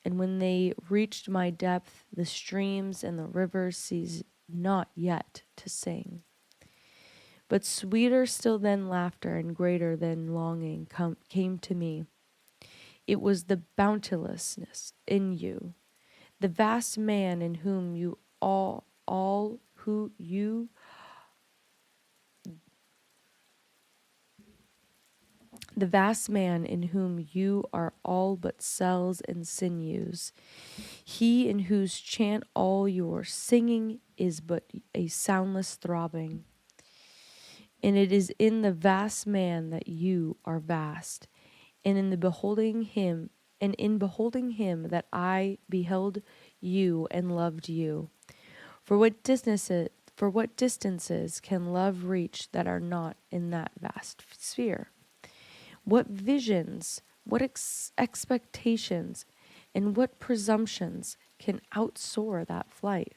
And when they reached my depth, the streams and the rivers ceased not yet to sing. But sweeter still than laughter and greater than longing came to me. It was the bounteousness in you, the vast man in whom you the vast man in whom you are all but cells and sinews, he in whose chant all your singing is but a soundless throbbing. And it is in the vast man that you are vast, and in beholding him that I beheld you and loved you. For what distances can love reach that are not in that vast sphere? What visions, what expectations, and what presumptions can outsoar that flight?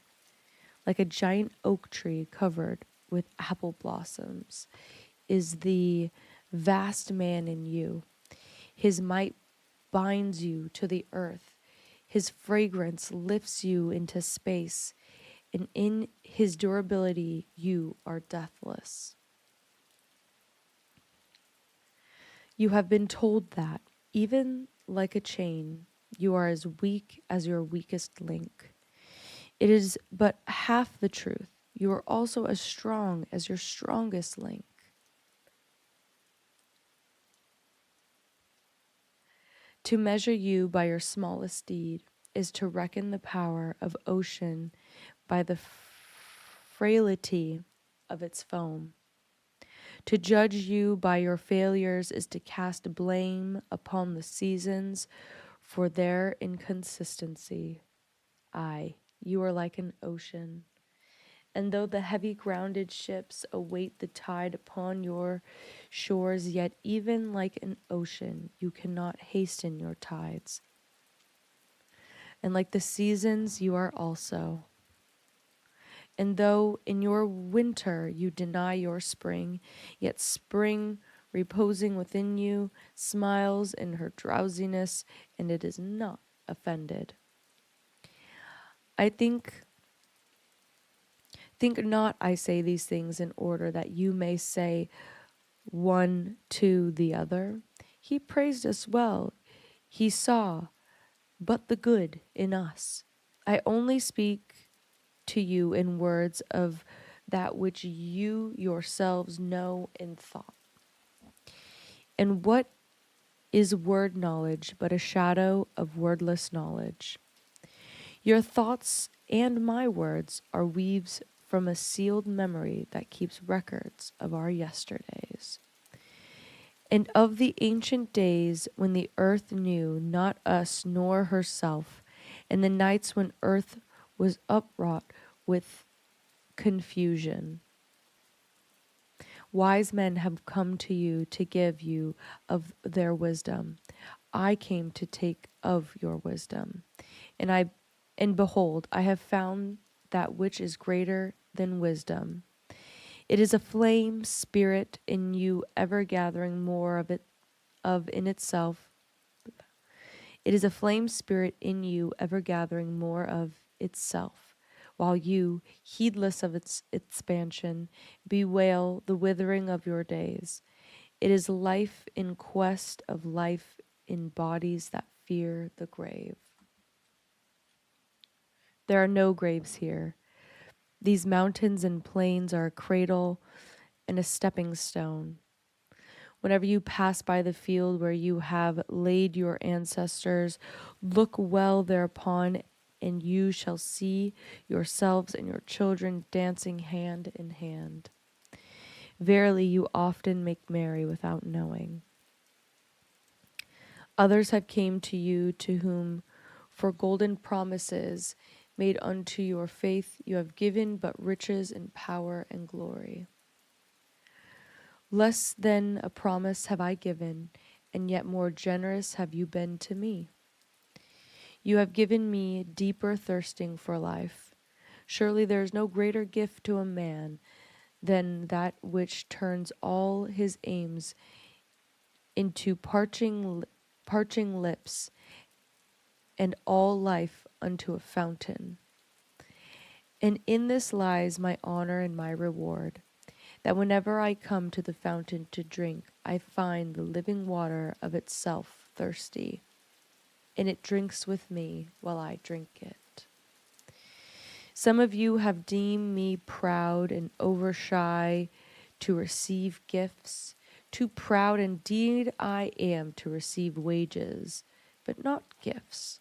Like a giant oak tree covered with apple blossoms is the vast man in you. His might binds you to the earth. His fragrance lifts you into space, and in his durability, you are deathless. You have been told that, even like a chain, you are as weak as your weakest link. It is but half the truth. You are also as strong as your strongest link. To measure you by your smallest deed is to reckon the power of ocean by the frailty of its foam. To judge you by your failures is to cast blame upon the seasons for their inconsistency. Aye, you are like an ocean. And though the heavy grounded ships await the tide upon your shores, yet even like an ocean, you cannot hasten your tides. And like the seasons, you are also. And though in your winter you deny your spring, yet spring, reposing within you, smiles in her drowsiness, and it is not offended. I think not I say these things in order that you may say one to the other. He praised us well. He saw but the good in us. I only speak to you in words of that which you yourselves know in thought. And what is word knowledge but a shadow of wordless knowledge? Your thoughts and my words are weaves from a sealed memory that keeps records of our yesterdays. And of the ancient days when the earth knew not us nor herself, and the nights when earth was upwrought with confusion. Wise men have come to you to give you of their wisdom. I came to take of your wisdom. And behold, I have found that which is greater than wisdom. It is a flame spirit in you ever gathering more of in itself. It is a flame spirit in you ever gathering more of itself, while you, heedless of its expansion, bewail the withering of your days. It is life in quest of life in bodies that fear the grave. There are no graves here. These mountains and plains are a cradle and a stepping stone. Whenever you pass by the field where you have laid your ancestors, look well thereupon, and you shall see yourselves and your children dancing hand in hand. Verily, you often make merry without knowing. Others have came to you to whom, for golden promises made unto your faith, you have given but riches and power and glory. Less than a promise have I given, and yet more generous have you been to me. You have given me deeper thirsting for life. Surely there is no greater gift to a man than that which turns all his aims into parching lips and all life unto a fountain. And in this lies my honor and my reward, that whenever I come to the fountain to drink, I find the living water of itself thirsty, and it drinks with me while I drink it. Some of you have deemed me proud and overshy to receive gifts. Too proud indeed I am to receive wages, but not gifts.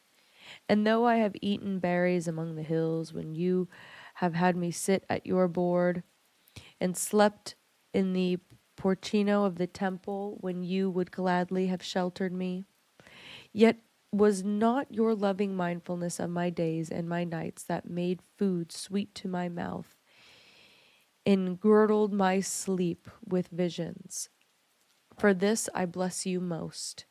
And though I have eaten berries among the hills when you have had me sit at your board, and slept in the portino of the temple when you would gladly have sheltered me, yet was not your loving mindfulness of my days and my nights that made food sweet to my mouth, and girdled my sleep with visions. For this I bless you most.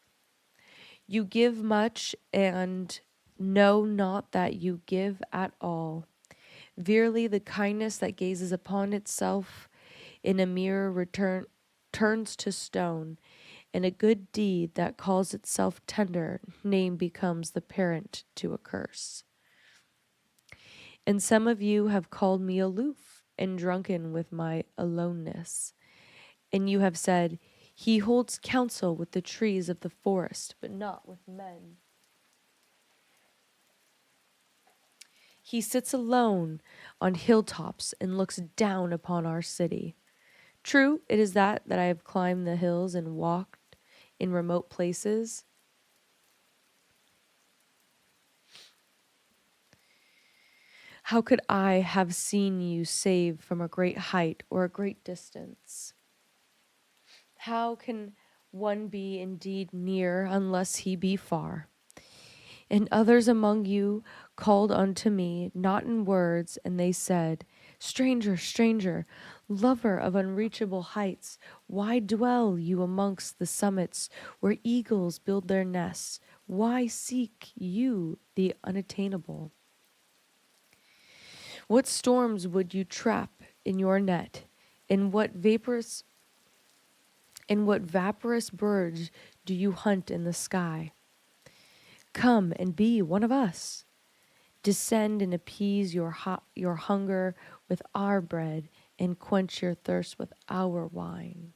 You give much and know not that you give at all. Verily, the kindness that gazes upon itself in a mirror turns to stone, and a good deed that calls itself tender name becomes the parent to a curse. And some of you have called me aloof and drunken with my aloneness. And you have said, he holds counsel with the trees of the forest, but not with men. He sits alone on hilltops and looks down upon our city. True, it is that I have climbed the hills and walked in remote places. How could I have seen you save from a great height or a great distance? How can one be indeed near unless he be far? And others among you called unto me, not in words, and they said, Stranger, stranger, lover of unreachable heights, why dwell you amongst the summits where eagles build their nests? Why seek you the unattainable? What storms would you trap in your net? And what vaporous birds do you hunt in the sky? Come and be one of us. Descend and appease your hunger with our bread and quench your thirst with our wine.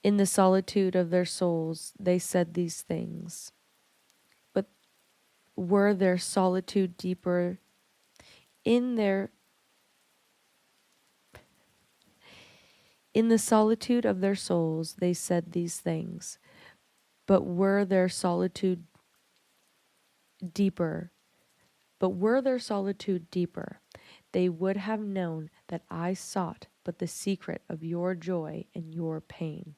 In the solitude of their souls, they said these things. But were their solitude deeper in the solitude of their souls, they said these things. But were their solitude deeper, they would have known that I sought but the secret of your joy and your pain.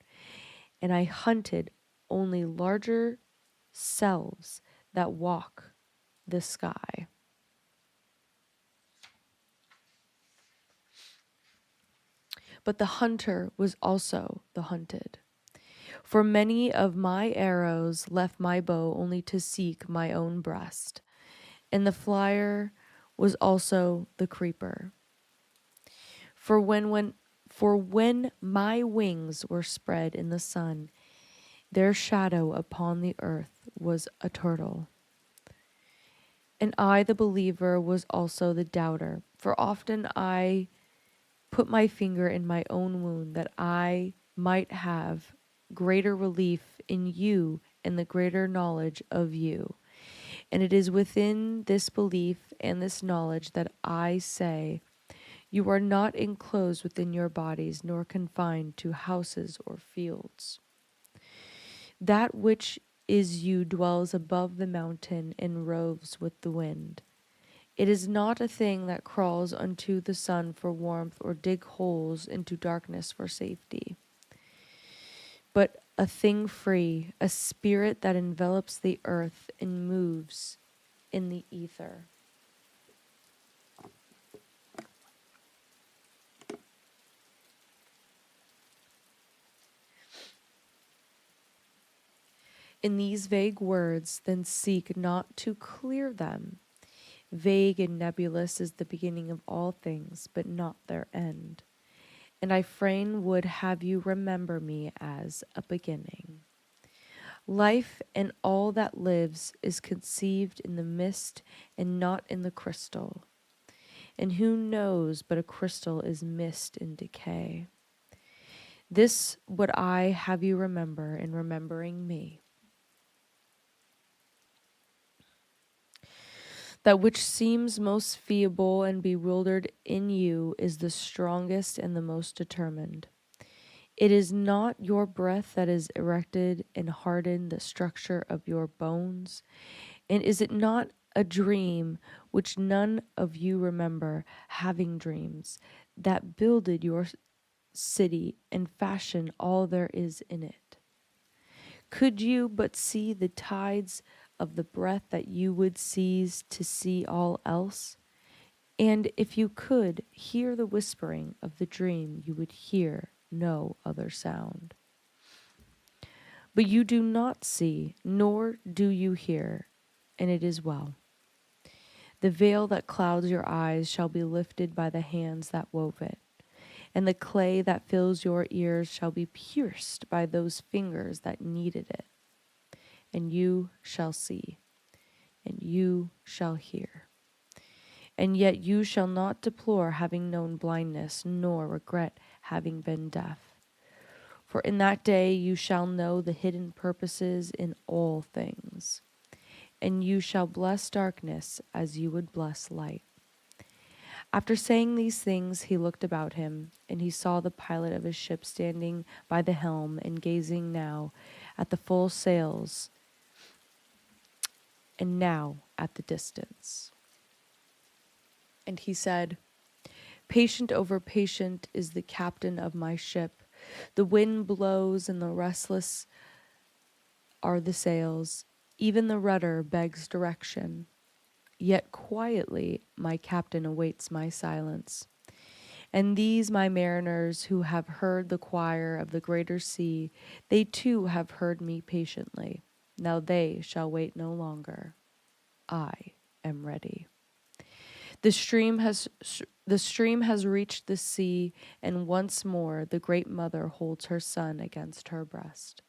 And I hunted only larger selves that walk the sky. But the hunter was also the hunted. For many of my arrows left my bow only to seek my own breast, and the flyer was also the creeper. For when my wings were spread in the sun, their shadow upon the earth was a turtle. And I, the believer, was also the doubter. For often I put my finger in my own wound that I might have greater relief in you and the greater knowledge of you. And it is within this belief and this knowledge that I say, you are not enclosed within your bodies, nor confined to houses or fields. That which is you dwells above the mountain and roves with the wind. It is not a thing that crawls unto the sun for warmth or dig holes into darkness for safety, but a thing free, a spirit that envelops the earth and moves in the ether. In these vague words, then seek not to clear them. Vague and nebulous is the beginning of all things, but not their end. And I fain would have you remember me as a beginning. Life and all that lives is conceived in the mist and not in the crystal. And who knows but a crystal is mist in decay? This would I have you remember in remembering me. That which seems most feeble and bewildered in you is the strongest and the most determined. It is not your breath that has erected and hardened the structure of your bones, and is it not a dream which none of you remember having dreams, that builded your city and fashioned all there is in it? Could you but see the tides of the breath that you would seize to see all else? And if you could hear the whispering of the dream, you would hear no other sound. But you do not see, nor do you hear, and it is well. The veil that clouds your eyes shall be lifted by the hands that wove it, and the clay that fills your ears shall be pierced by those fingers that kneaded it. And you shall see, and you shall hear. And yet you shall not deplore having known blindness, nor regret having been deaf. For in that day you shall know the hidden purposes in all things, and you shall bless darkness as you would bless light. After saying these things, he looked about him, and he saw the pilot of his ship standing by the helm and gazing now at the full sails and now at the distance. And he said, "Patient over patient is the captain of my ship. The wind blows and the restless are the sails. Even the rudder begs direction. Yet quietly my captain awaits my silence. And these my mariners who have heard the choir of the greater sea, they too have heard me patiently. Now they shall wait no longer. I am ready. The stream has reached the sea, and once more the great mother holds her son against her breast.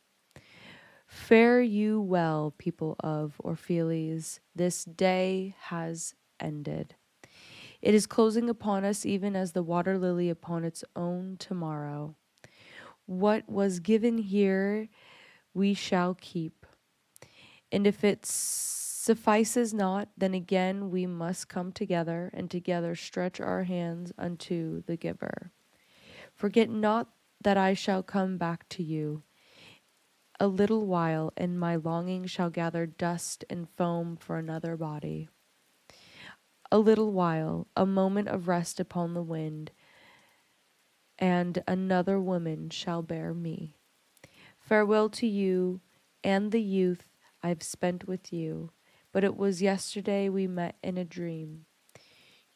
Fare you well, people of Orpheles. This day has ended. It is closing upon us even as the water lily upon its own tomorrow. What was given here we shall keep. And if it suffices not, then again we must come together, and together stretch our hands unto the giver. Forget not that I shall come back to you. A little while, and my longing shall gather dust and foam for another body. A little while, a moment of rest upon the wind, and another woman shall bear me. Farewell to you and the youth I have spent with you, but it was yesterday we met in a dream.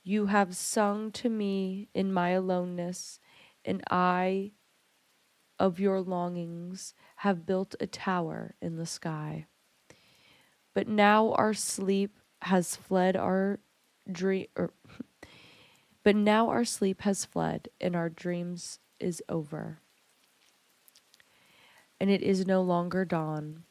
You have sung to me in my aloneness, and I, of your longings, have built a tower in the sky. But now our sleep has fled our dream. But now our sleep has fled, and our dreams is over. And it is no longer dawn.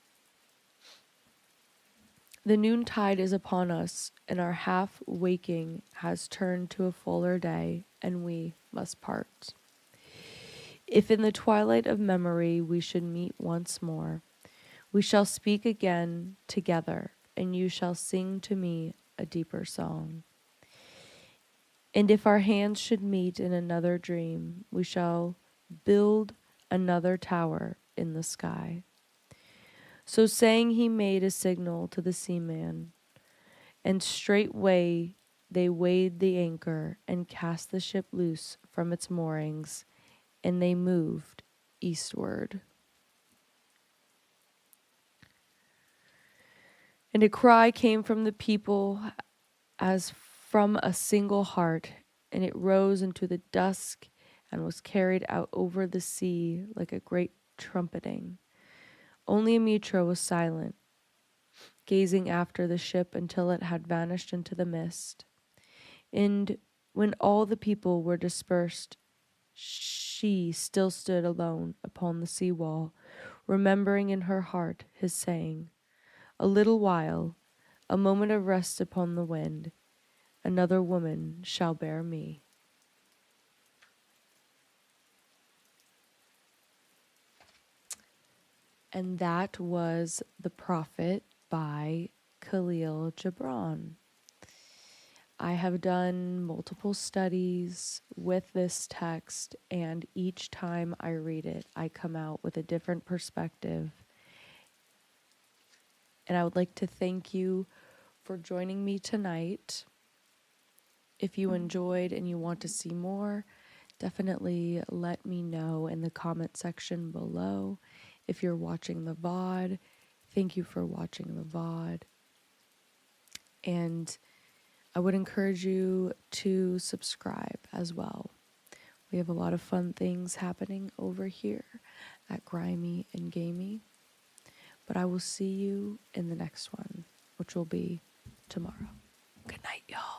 The noontide is upon us, and our half-waking has turned to a fuller day, and we must part. If in the twilight of memory we should meet once more, we shall speak again together, and you shall sing to me a deeper song. And if our hands should meet in another dream, we shall build another tower in the sky. So saying, he made a signal to the seaman, and straightway they weighed the anchor and cast the ship loose from its moorings, and they moved eastward. And a cry came from the people as from a single heart, and it rose into the dusk and was carried out over the sea like a great trumpeting. Only Amitra was silent, gazing after the ship until it had vanished into the mist. And when all the people were dispersed, she still stood alone upon the sea wall, remembering in her heart his saying, "A little while, a moment of rest upon the wind, another woman shall bear me." And that was The Prophet by Khalil Gibran. I have done multiple studies with this text, and each time I read it, I come out with a different perspective. And I would like to thank you for joining me tonight. If you enjoyed and you want to see more, definitely let me know in the comment section below. If you're watching the VOD, thank you for watching the VOD. And I would encourage you to subscribe as well. We have a lot of fun things happening over here at Grimey and Gamey. But I will see you in the next one, which will be tomorrow. Good night, y'all.